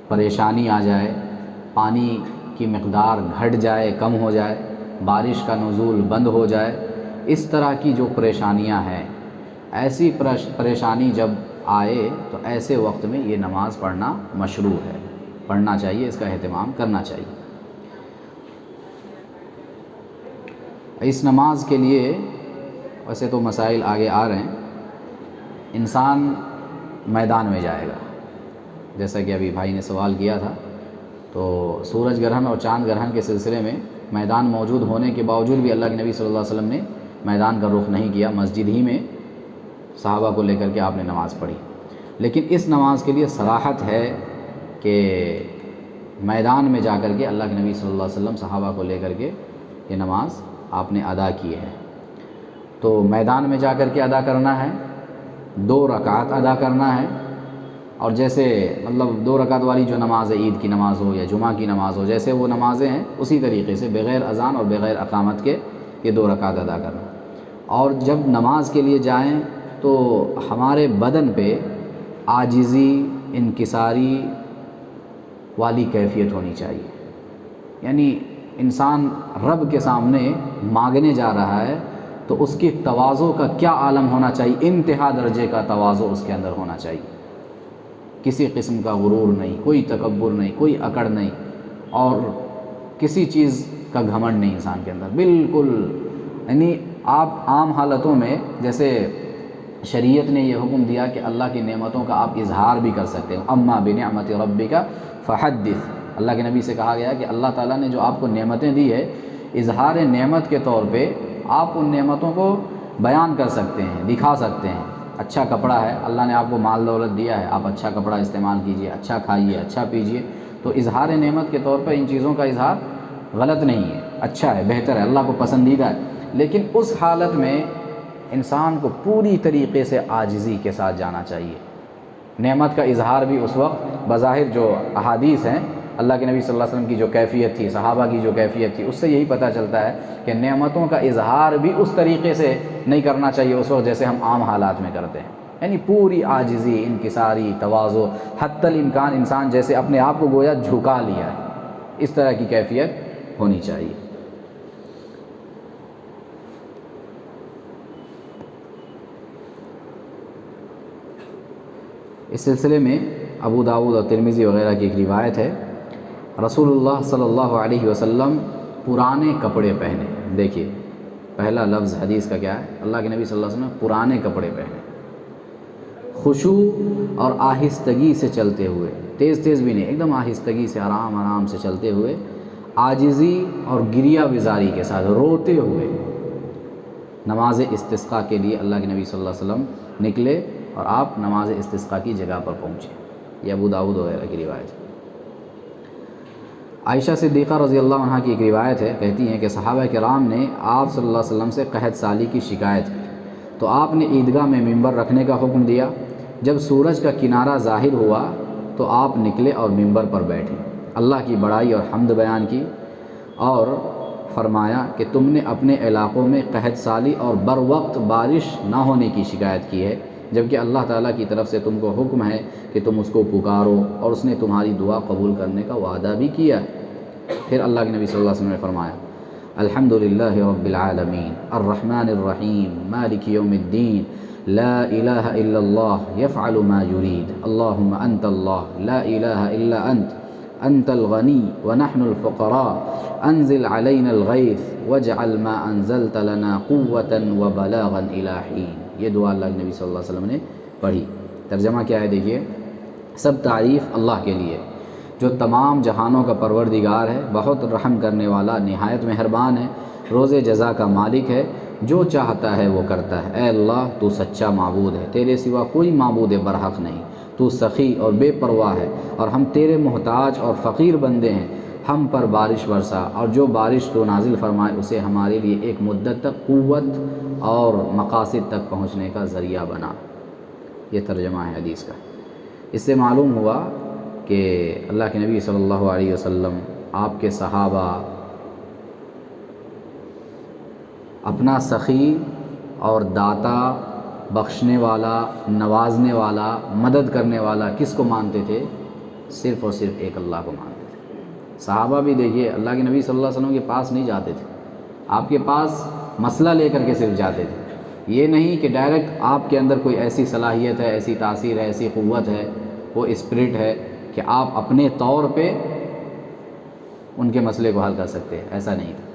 پریشانی آ جائے، پانی کی مقدار گھٹ جائے، کم ہو جائے، بارش کا نزول بند ہو جائے، اس طرح کی جو پریشانیاں ہیں، ایسی پریشانی جب آئے تو ایسے وقت میں یہ نماز پڑھنا مشروع ہے، پڑھنا چاہیے، اس کا اہتمام کرنا چاہیے۔ اس نماز کے لیے ویسے تو مسائل آگے آ رہے ہیں۔ انسان میدان میں جائے گا، جیسا کہ ابھی بھائی نے سوال کیا تھا، تو سورج گرہن اور چاند گرہن کے سلسلے میں میدان موجود ہونے کے باوجود بھی اللہ کے نبی صلی اللہ علیہ وسلم نے میدان کا رخ نہیں کیا، مسجد ہی میں صحابہ کو لے کر کے آپ نے نماز پڑھی۔ لیکن اس نماز کے لیے صراحت ہے کہ میدان میں جا کر کے اللہ کے نبی صلی اللہ علیہ وسلم صحابہ کو لے کر کے یہ نماز آپ نے ادا کی ہے۔ تو میدان میں جا کر کے ادا کرنا ہے، 2 رکعت ادا کرنا ہے، اور جیسے مطلب 2 رکعت والی جو نماز ہے، عید کی نماز ہو یا جمعہ کی نماز ہو، جیسے وہ نمازیں ہیں اسی طریقے سے بغیر اذان اور بغیر اقامت کے یہ 2 رکعت ادا کرنا۔ اور جب نماز کے لیے جائیں تو ہمارے بدن پہ عاجزی، انکساری والی کیفیت ہونی چاہیے، یعنی انسان رب کے سامنے مانگنے جا رہا ہے تو اس کی تواضع کا کیا عالم ہونا چاہیے، انتہا درجے کا تواضع اس کے اندر ہونا چاہیے، کسی قسم کا غرور نہیں، کوئی تکبر نہیں، کوئی اکڑ نہیں، اور کسی چیز کا گھمنڈ نہیں انسان کے اندر، بالکل۔ یعنی آپ عام حالتوں میں جیسے شریعت نے یہ حکم دیا کہ اللہ کی نعمتوں کا آپ اظہار بھی کر سکتے ہو، اما بنعمت ربک فحدث، اللہ کے نبی سے کہا گیا کہ اللہ تعالیٰ نے جو آپ کو نعمتیں دی ہے، اظہار نعمت کے طور پہ آپ ان نعمتوں کو بیان کر سکتے ہیں، دکھا سکتے ہیں۔ اچھا کپڑا ہے، اللہ نے آپ کو مال دولت دیا ہے، آپ اچھا کپڑا استعمال کیجئے، اچھا کھائیے، اچھا پیجئے، تو اظہار نعمت کے طور پر ان چیزوں کا اظہار غلط نہیں ہے، اچھا ہے، بہتر ہے، اللہ کو پسندیدہ ہے۔ لیکن اس حالت میں انسان کو پوری طریقے سے عاجزی کے ساتھ جانا چاہیے۔ نعمت کا اظہار بھی اس وقت بظاہر جو احادیث ہیں، اللہ کے نبی صلی اللہ علیہ وسلم کی جو کیفیت تھی، صحابہ کی جو کیفیت تھی، اس سے یہی پتہ چلتا ہے کہ نعمتوں کا اظہار بھی اس طریقے سے نہیں کرنا چاہیے اس وقت جیسے ہم عام حالات میں کرتے ہیں، یعنی پوری عاجزی، انکساری، تواضع، حتی الامکان انسان جیسے اپنے آپ کو گویا جھکا لیا ہے، اس طرح کی کیفیت ہونی چاہیے۔ اس سلسلے میں ابو داؤد اور ترمذی وغیرہ کی ایک روایت ہے، رسول اللہ صلی اللہ علیہ وسلم پرانے کپڑے پہنے۔ دیکھیے پہلا لفظ حدیث کا کیا ہے، اللہ کے نبی صلی اللہ علیہ وسلم پرانے کپڑے پہنے، خشوع اور آہستگی سے چلتے ہوئے، تیز تیز بھی نہیں، ایک دم آہستگی سے، آرام آرام سے چلتے ہوئے، عاجزی اور گریہ بیزاری کے ساتھ روتے ہوئے نماز استسقاء کے لیے اللہ کے نبی صلی اللہ علیہ وسلم نکلے اور آپ نماز استسقاء کی جگہ پر پہنچے۔ یہ ابو داؤد وغیرہ کی روایت ہے۔ عائشہ صدیقہ رضی اللہ عنہ کی ایک روایت ہے، کہتی ہیں کہ صحابہ کرام نے آپ صلی اللہ علیہ وسلم سے قحط سالی کی شکایت کی تو آپ نے عیدگاہ میں ممبر رکھنے کا حکم دیا۔ جب سورج کا کنارہ ظاہر ہوا تو آپ نکلے اور ممبر پر بیٹھے، اللہ کی بڑائی اور حمد بیان کی اور فرمایا کہ تم نے اپنے علاقوں میں قحط سالی اور بر وقت بارش نہ ہونے کی شکایت کی ہے، جبکہ اللہ تعالیٰ کی طرف سے تم کو حکم ہے کہ تم اس کو پکارو اور اس نے تمہاری دعا قبول کرنے کا وعدہ بھی کیا۔ پھر اللہ کے نبی صلی اللہ علیہ وسلم نے فرمایا الحمدللہ رب العالمین الرحمن الرحیم مالک یوم الدین لا الہ الا اللہ یفعل ما یرید اللہم انت اللہ لا الہ الا انت الغنی ونحن الفقراء انزل علینا الغیث واجعل ما انزلت لنا قوة وبلاغا الى حین۔ یہ دعا اللہ کے نبی صلی اللہ علیہ وسلم نے پڑھی۔ ترجمہ کیا ہے دیکھیے، سب تعریف اللہ کے لیے جو تمام جہانوں کا پروردگار ہے، بہت رحم کرنے والا، نہایت مہربان ہے، روز جزا کا مالک ہے، جو چاہتا ہے وہ کرتا ہے۔ اے اللہ تو سچا معبود ہے، تیرے سوا کوئی معبود برحق نہیں، تو سخی اور بے پرواہ ہے، اور ہم تیرے محتاج اور فقیر بندے ہیں۔ ہم پر بارش برسا، اور جو بارش تو نازل فرمائے اسے ہمارے لیے ایک مدت تک قوت اور مقاصد تک پہنچنے کا ذریعہ بنا۔ یہ ترجمہ ہے حدیث کا۔ اس سے معلوم ہوا کہ اللہ کے نبی صلی اللہ علیہ وسلم، آپ کے صحابہ اپنا سخی اور داتا، بخشنے والا، نوازنے والا، مدد کرنے والا کس کو مانتے تھے؟ صرف اور صرف ایک اللہ کو مانتے تھے۔ صحابہ بھی دیکھیے اللہ کے نبی صلی اللہ علیہ وسلم کے پاس نہیں جاتے تھے، آپ کے پاس مسئلہ لے کر کے صرف جاتے تھے۔ یہ نہیں کہ ڈائریکٹ آپ کے اندر کوئی ایسی صلاحیت ہے، ایسی تاثیر ہے، ایسی قوت ہے، وہ اسپرٹ ہے کہ آپ اپنے طور پہ ان کے مسئلے کو حل کر سکتے ہیں، ایسا نہیں تھا۔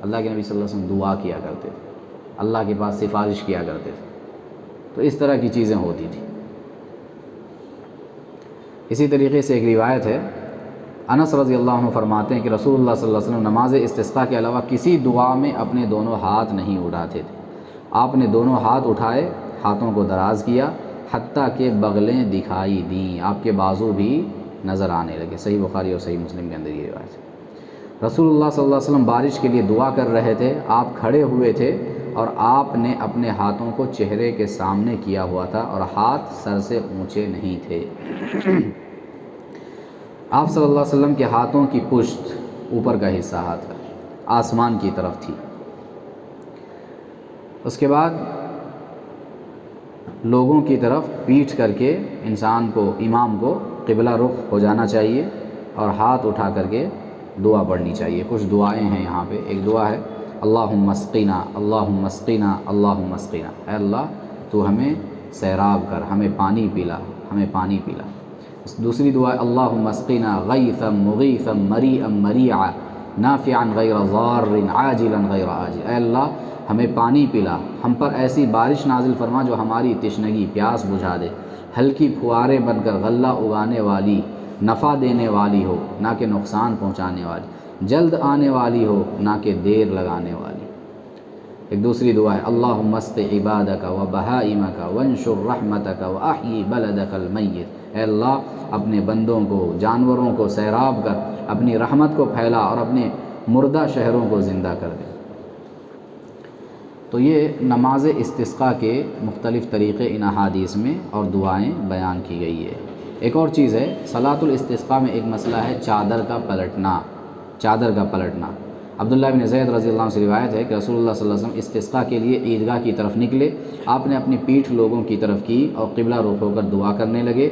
اللہ کے نبی صلی اللہ علیہ وسلم دعا کیا کرتے تھے، اللہ کے پاس سفارش کیا کرتے تھے، تو اس طرح کی چیزیں ہوتی تھیں۔ اسی طریقے سے ایک روایت ہے، انس رضی اللہ عنہ فرماتے ہیں کہ رسول اللہ صلی اللہ علیہ وسلم نماز استسقاء کے علاوہ کسی دعا میں اپنے دونوں ہاتھ نہیں اٹھاتے تھے۔ آپ نے دونوں ہاتھ اٹھائے، ہاتھوں کو دراز کیا، حتیٰ کہ بغلیں دکھائی دیں، آپ کے بازو بھی نظر آنے لگے۔ صحیح بخاری اور صحیح مسلم کے اندر یہ روایت ہے۔ رسول اللہ صلی اللہ علیہ وسلم بارش کے لیے دعا کر رہے تھے، آپ کھڑے ہوئے تھے اور آپ نے اپنے ہاتھوں کو چہرے کے سامنے کیا ہوا تھا اور ہاتھ سر سے اونچے نہیں تھے۔ آپ صلی اللہ علیہ وسلم کے ہاتھوں کی پشت، اوپر کا حصہ ہاتھ کا، آسمان کی طرف تھی۔ اس کے بعد لوگوں کی طرف پیٹھ کر کے انسان کو، امام کو قبلہ رخ ہو جانا چاہیے اور ہاتھ اٹھا کر کے دعا پڑھنی چاہیے۔ کچھ دعائیں ہیں یہاں پہ۔ ایک دعا ہے اللہم اسقنا، اللہم اسقنا، اللہم اسقنا، اے اللہ تو ہمیں سیراب کر، ہمیں پانی پلا، ہمیں پانی پلا۔ دوسری دعا ہے اللہم اسقنا غیثا مغیثا مریئا مریعا نافعا غیر ضار عاجلا غیر آجل، اے اللہ ہمیں پانی پلا، ہم پر ایسی بارش نازل فرما جو ہماری تشنگی، پیاس بجھا دے، ہلکی پھوارے بن کر غلہ اگانے والی، نفع دینے والی ہو نہ کہ نقصان پہنچانے والی، جلد آنے والی ہو نہ کہ دیر لگانے والی۔ ایک دوسری دعا ہے اللہم اسق عبادک و بہائمک وانشر رحمتک واحیی بلدک المیت، اے اللہ اپنے بندوں کو، جانوروں کو سیراب کر، اپنی رحمت کو پھیلا اور اپنے مردہ شہروں کو زندہ کر دے۔ تو یہ نماز استسقاء کے مختلف طریقے ان احادیث میں اور دعائیں بیان کی گئی ہے۔ ایک اور چیز ہے صلاۃ الاستسقاء میں ایک مسئلہ ہے چادر کا پلٹنا، چادر کا پلٹنا۔ عبداللہ بن زید رضی اللہ عنہ سے روایت ہے کہ رسول اللہ صلی اللہ علیہ وسلم استسقاء کے لیے عیدگاہ کی طرف نکلے، آپ نے اپنی پیٹھ لوگوں کی طرف کی اور قبلہ رخ ہو کر دعا کرنے لگے،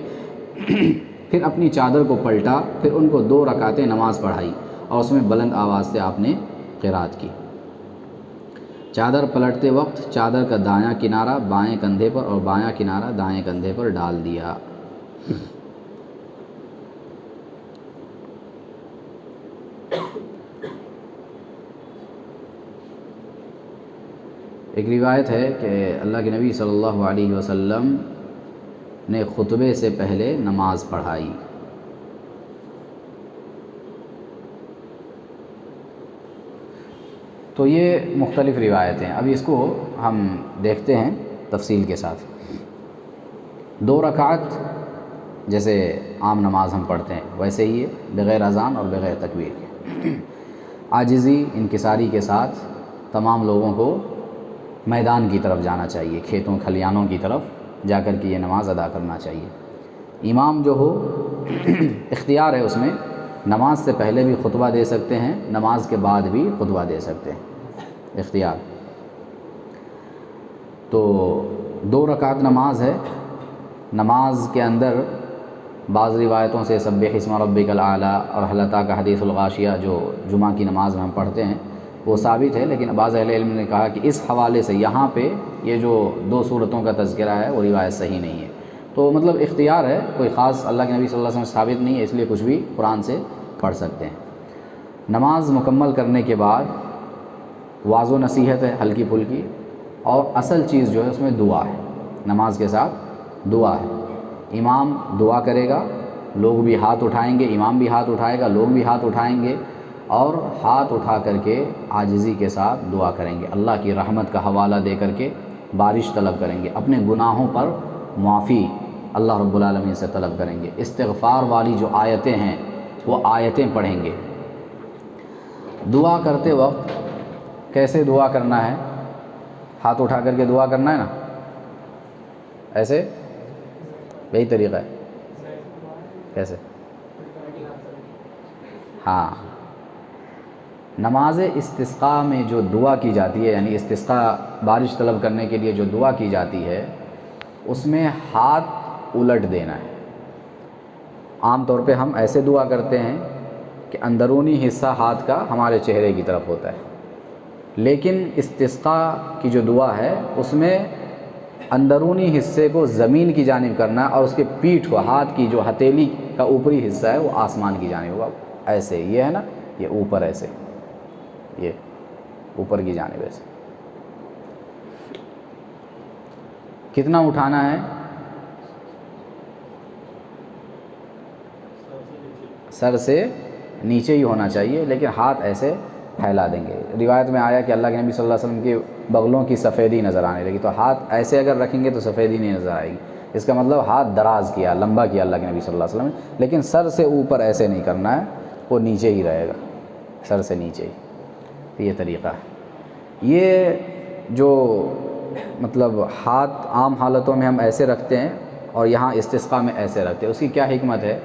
پھر اپنی چادر کو پلٹا، پھر ان کو 2 رکعتیں نماز پڑھائی اور اس میں بلند آواز سے آپ نے قرات کی۔ چادر پلٹتے وقت چادر کا دایاں کنارہ بائیں کندھے پر اور بایاں کنارہ دائیں کندھے پر ڈال دیا۔ ایک روایت ہے کہ اللہ کے نبی صلی اللہ علیہ وسلم نے خطبے سے پہلے نماز پڑھائی۔ تو یہ مختلف روایتیں، ابھی اس کو ہم دیکھتے ہیں تفصیل کے ساتھ۔ 2 رکعت جیسے عام نماز ہم پڑھتے ہیں ویسے ہی بغیر اذان اور بغیر تکبیر کے، عاجزی انکساری کے ساتھ تمام لوگوں کو میدان کی طرف جانا چاہیے، کھیتوں کھلیانوں کی طرف جا کر کے یہ نماز ادا کرنا چاہیے۔ امام جو ہو اختیار ہے اس میں، نماز سے پہلے بھی خطبہ دے سکتے ہیں، نماز کے بعد بھی خطبہ دے سکتے ہیں، اختیار۔ تو 2 رکعت نماز ہے، نماز کے اندر بعض روایتوں سے سبح اسم ربک الاعلیٰ اور هل اتاک حدیث الغاشیہ جو جمعہ کی نماز میں ہم پڑھتے ہیں وہ ثابت ہے، لیکن بعض اہل علم نے کہا کہ اس حوالے سے یہاں پہ یہ جو 2 صورتوں کا تذکرہ ہے وہ روایت صحیح نہیں ہے۔ تو مطلب اختیار ہے، کوئی خاص اللہ کے نبی صلی اللہ علیہ وسلم ثابت نہیں ہے، اس لیے کچھ بھی قرآن سے پڑھ سکتے ہیں۔ نماز مکمل کرنے کے بعد واعظ و نصیحت ہے ہلکی پھلکی، اور اصل چیز جو ہے اس میں دعا ہے، نماز کے ساتھ دعا ہے۔ امام دعا کرے گا، لوگ بھی ہاتھ اٹھائیں گے، امام بھی ہاتھ اٹھائے گا، لوگ بھی ہاتھ اٹھائیں گے، اور ہاتھ اٹھا کر کے عاجزی کے ساتھ دعا کریں گے، اللہ کی رحمت کا حوالہ دے کر کے بارش طلب کریں گے، اپنے گناہوں پر معافی اللہ رب العالمین سے طلب کریں گے، استغفار والی جو آیتیں ہیں وہ آیتیں پڑھیں گے۔ دعا کرتے وقت کیسے دعا کرنا ہے؟ ہاتھ اٹھا کر کے دعا کرنا ہے نا، ایسے یہی طریقہ ہے، کیسے؟ ہاں، نماز استسقاء میں جو دعا کی جاتی ہے، یعنی استسقاء بارش طلب کرنے کے لیے جو دعا کی جاتی ہے، اس میں ہاتھ الٹ دینا ہے۔ عام طور پہ ہم ایسے دعا کرتے ہیں کہ اندرونی حصہ ہاتھ کا ہمارے چہرے کی طرف ہوتا ہے، لیکن استسقاء کی جو دعا ہے اس میں اندرونی حصے کو زمین کی جانب کرنا ہے، اور اس کے پیٹھ کو، ہاتھ کی جو ہتھیلی کا اوپری حصہ ہے وہ آسمان کی جانب ہوگا، ایسے، یہ ہے نا، یہ اوپر ایسے، یہ اوپر کی جانب ایسے۔ کتنا اٹھانا ہے؟ سر سے نیچے ہی ہونا چاہیے، لیکن ہاتھ ایسے پھیلا دیں گے۔ روایت میں آیا کہ اللہ کے نبی صلی اللہ علیہ وسلم کے بغلوں کی سفیدی نظر آنے لگی، تو ہاتھ ایسے اگر رکھیں گے تو سفیدی نہیں نظر آئے گی، اس کا مطلب ہاتھ دراز کیا، لمبا کیا اللہ کے نبی صلی اللہ علیہ وسلم نے، لیکن سر سے اوپر ایسے نہیں کرنا ہے، وہ نیچے ہی رہے گا، سر سے نیچے ہی۔ یہ طریقہ ہے۔ یہ جو مطلب ہاتھ عام حالتوں میں ہم ایسے رکھتے ہیں اور یہاں استسقاء میں ایسے رکھتے ہیں، اس کی کیا حکمت ہے؟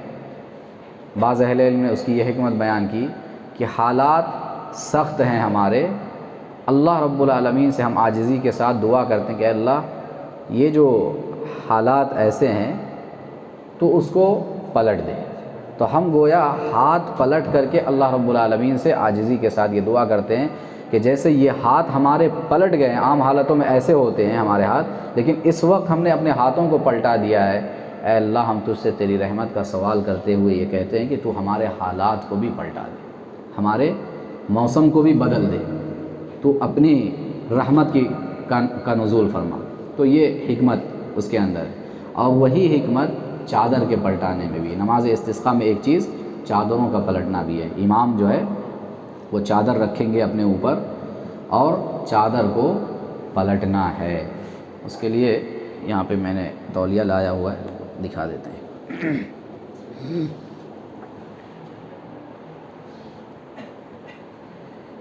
بعض اہل علم نے اس کی یہ حکمت بیان کی کہ حالات سخت ہیں ہمارے، اللہ رب العالمین سے ہم عاجزی کے ساتھ دعا کرتے ہیں کہ اے اللہ یہ جو حالات ایسے ہیں تو اس کو پلٹ دے، تو ہم گویا ہاتھ پلٹ کر کے اللہ رب العالمین سے عاجزی کے ساتھ یہ دعا کرتے ہیں کہ جیسے یہ ہاتھ ہمارے پلٹ گئے ہیں، عام حالتوں میں ایسے ہوتے ہیں ہمارے ہاتھ، لیکن اس وقت ہم نے اپنے ہاتھوں کو پلٹا دیا ہے، اے اللہ ہم تجھ سے تیری رحمت کا سوال کرتے ہوئے یہ کہتے ہیں کہ تو ہمارے حالات کو بھی پلٹا دے، ہمارے موسم کو بھی بدل دے، تو اپنی رحمت کا نزول فرما۔ تو یہ حکمت اس کے اندر ہے، اور وہی حکمت چادر کے پلٹانے میں بھی۔ نماز استسقاء میں ایک چیز چادروں کا پلٹنا بھی ہے، امام جو ہے وہ چادر رکھیں گے اپنے اوپر اور چادر کو پلٹنا ہے۔ اس کے لیے یہاں پہ میں نے تولیہ لایا ہوا ہے، دکھا دیتے ہیں۔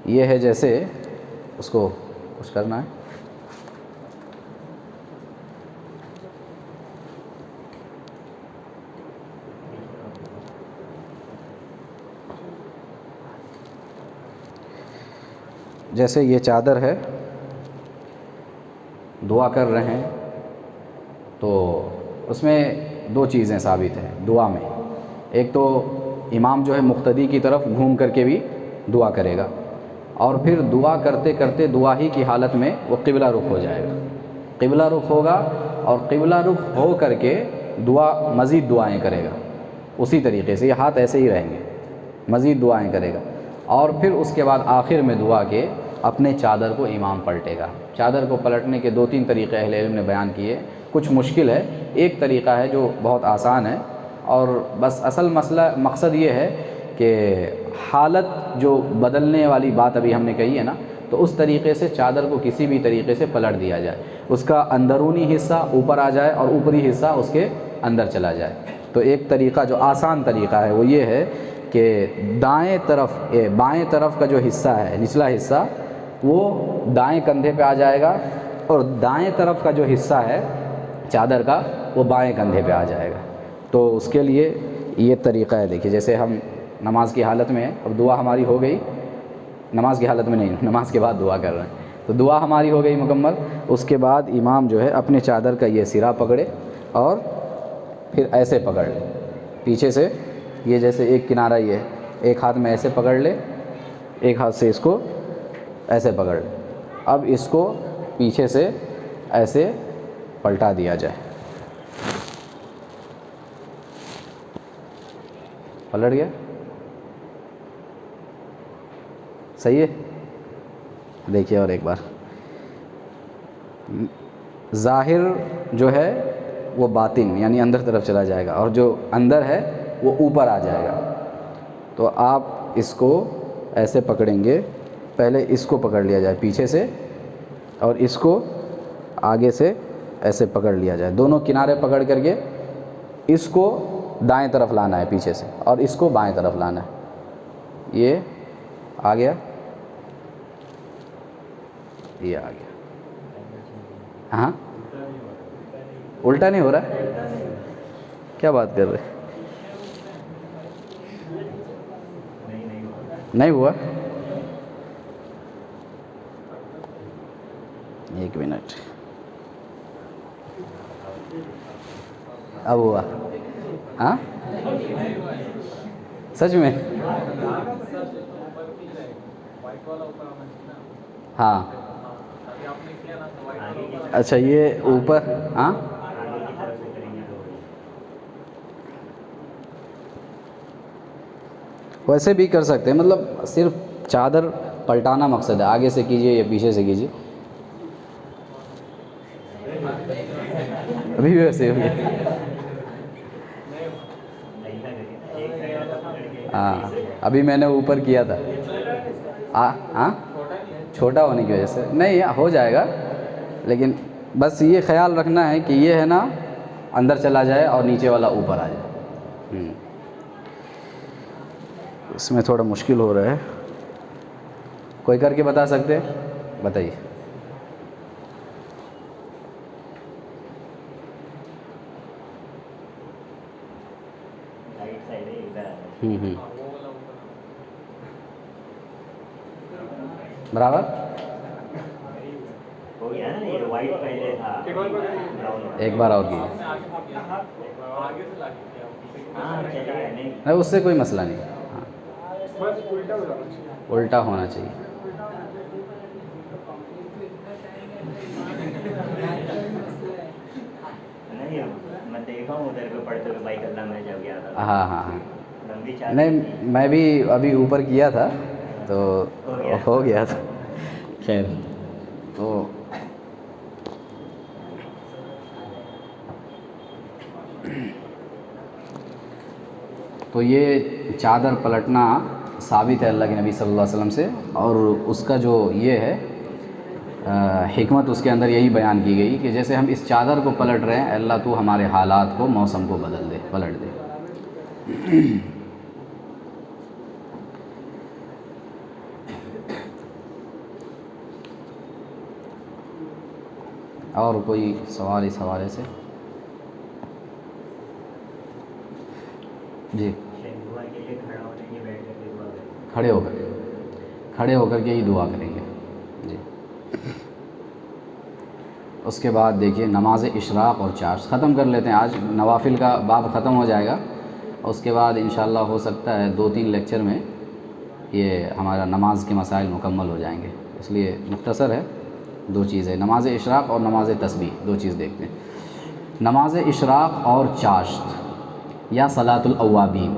یہ ہے جیسے اس کو کچھ کرنا ہے، جیسے یہ چادر ہے، دعا کر رہے ہیں تو اس میں دو چیزیں ثابت ہیں دعا میں، ایک تو امام جو ہے مقتدی کی طرف گھوم کر کے بھی دعا کرے گا، اور پھر دعا کرتے کرتے دعا ہی کی حالت میں وہ قبلہ رخ ہو جائے گا، قبلہ رخ ہوگا اور قبلہ رخ ہو کر کے دعا مزید دعائیں کرے گا، اسی طریقے سے یہ ہاتھ ایسے ہی رہیں گے، مزید دعائیں کرے گا، اور پھر اس کے بعد آخر میں دعا کے اپنے چادر کو امام پلٹے گا۔ چادر کو پلٹنے کے دو تین طریقے اہل علم نے بیان کیے، کچھ مشکل ہے، ایک طریقہ ہے جو بہت آسان ہے، اور بس اصل مقصد یہ ہے کہ حالت جو بدلنے والی بات ابھی ہم نے کہی ہے نا، تو اس طریقے سے چادر کو کسی بھی طریقے سے پلٹ دیا جائے، اس کا اندرونی حصہ اوپر آ جائے اور اوپری حصہ اس کے اندر چلا جائے۔ تو ایک طریقہ جو آسان طریقہ ہے وہ یہ ہے کہ بائیں طرف کا جو حصہ ہے، نچلا حصہ، وہ دائیں کندھے پہ آ جائے گا، اور دائیں طرف کا جو حصہ ہے چادر کا وہ بائیں کندھے پہ آ جائے گا۔ تو اس کے لیے یہ طریقہ ہے، دیکھیے جیسے ہم نماز کی حالت میں ہیں، اب دعا ہماری ہو گئی، نماز کی حالت میں نہیں، نماز کے بعد دعا کر رہے ہیں، تو دعا ہماری ہو گئی مکمل، اس کے بعد امام جو ہے اپنے چادر کا یہ سرا پکڑے اور پھر ایسے پکڑ لے پیچھے سے، یہ جیسے ایک کنارہ یہ ہے، ایک ہاتھ میں ایسے پکڑ لے، ایک ہاتھ سے اس کو ایسے پکڑ لے، اب اس کو پیچھے سے ایسے پلٹا دیا جائے، پلٹ گیا، صحیح ہے؟ دیکھیے اور ایک بار، ظاہر جو ہے وہ باطن یعنی اندر طرف چلا جائے گا، اور جو اندر ہے وہ اوپر آ جائے گا، تو آپ اس کو ایسے پکڑیں گے، پہلے اس کو پکڑ لیا جائے پیچھے سے اور اس کو آگے سے ایسے پکڑ لیا جائے، دونوں کنارے پکڑ کر کے اس کو دائیں طرف لانا ہے پیچھے سے اور اس کو بائیں طرف لانا ہے۔ یہ آ گیا، یہ آ گیا۔ ہاں الٹا نہیں ہو رہا ہے؟ کیا بات کر رہے؟ نہیں ہوا؟ ایک منٹ، اب ہوا؟ ہاں سچ میں؟ ہاں اچھا یہ اوپر، ہاں ویسے بھی کر سکتے ہیں، مطلب صرف چادر پلٹانا مقصد ہے، آگے سے کیجئے یا پیچھے سے کیجئے۔ ابھی بھی ویسے ہو گیا؟ ہاں ابھی میں نے اوپر کیا تھا۔ ہاں چھوٹا ہونے کی وجہ سے نہیں، ہو جائے گا، لیکن بس یہ خیال رکھنا ہے کہ یہ ہے نا اندر چلا جائے اور نیچے والا اوپر آ جائے۔ اس میں تھوڑا مشکل ہو رہا ہے، کوئی کر کے بتا سکتے؟ بتائیے۔ برابر ایک بار اور کیجیے، نہیں اس سے کوئی مسئلہ نہیں، ہاں الٹا ہونا چاہیے۔ ہاں ہاں ہاں نہیں میں بھی ابھی اوپر کیا تھا تو ہو گیا تھا، خیر تو یہ چادر پلٹنا ثابت ہے اللہ کے نبی صلی اللہ علیہ وسلم سے، اور اس کا جو یہ ہے حکمت اس کے اندر یہی بیان کی گئی کہ جیسے ہم اس چادر کو پلٹ رہے ہیں، اللہ تو ہمارے حالات کو، موسم کو بدل دے، پلٹ دے۔ اور کوئی سوال اس حوالے سے؟ جی کھڑے ہو کر کے ہی دعا کریں گے۔ جی اس کے بعد دیکھیے نماز اشراق اور چاشت ختم کر لیتے ہیں، آج نوافل کا باب ختم ہو جائے گا، اس کے بعد انشاءاللہ ہو سکتا ہے 2-3 لیکچر میں یہ ہمارا نماز کے مسائل مکمل ہو جائیں گے، اس لیے مختصر ہے، 2 چیزیں نماز اشراق اور نماز تسبیح، 2 چیز دیکھتے ہیں۔ نماز اشراق اور چاشت یا صلاۃ الاوابین،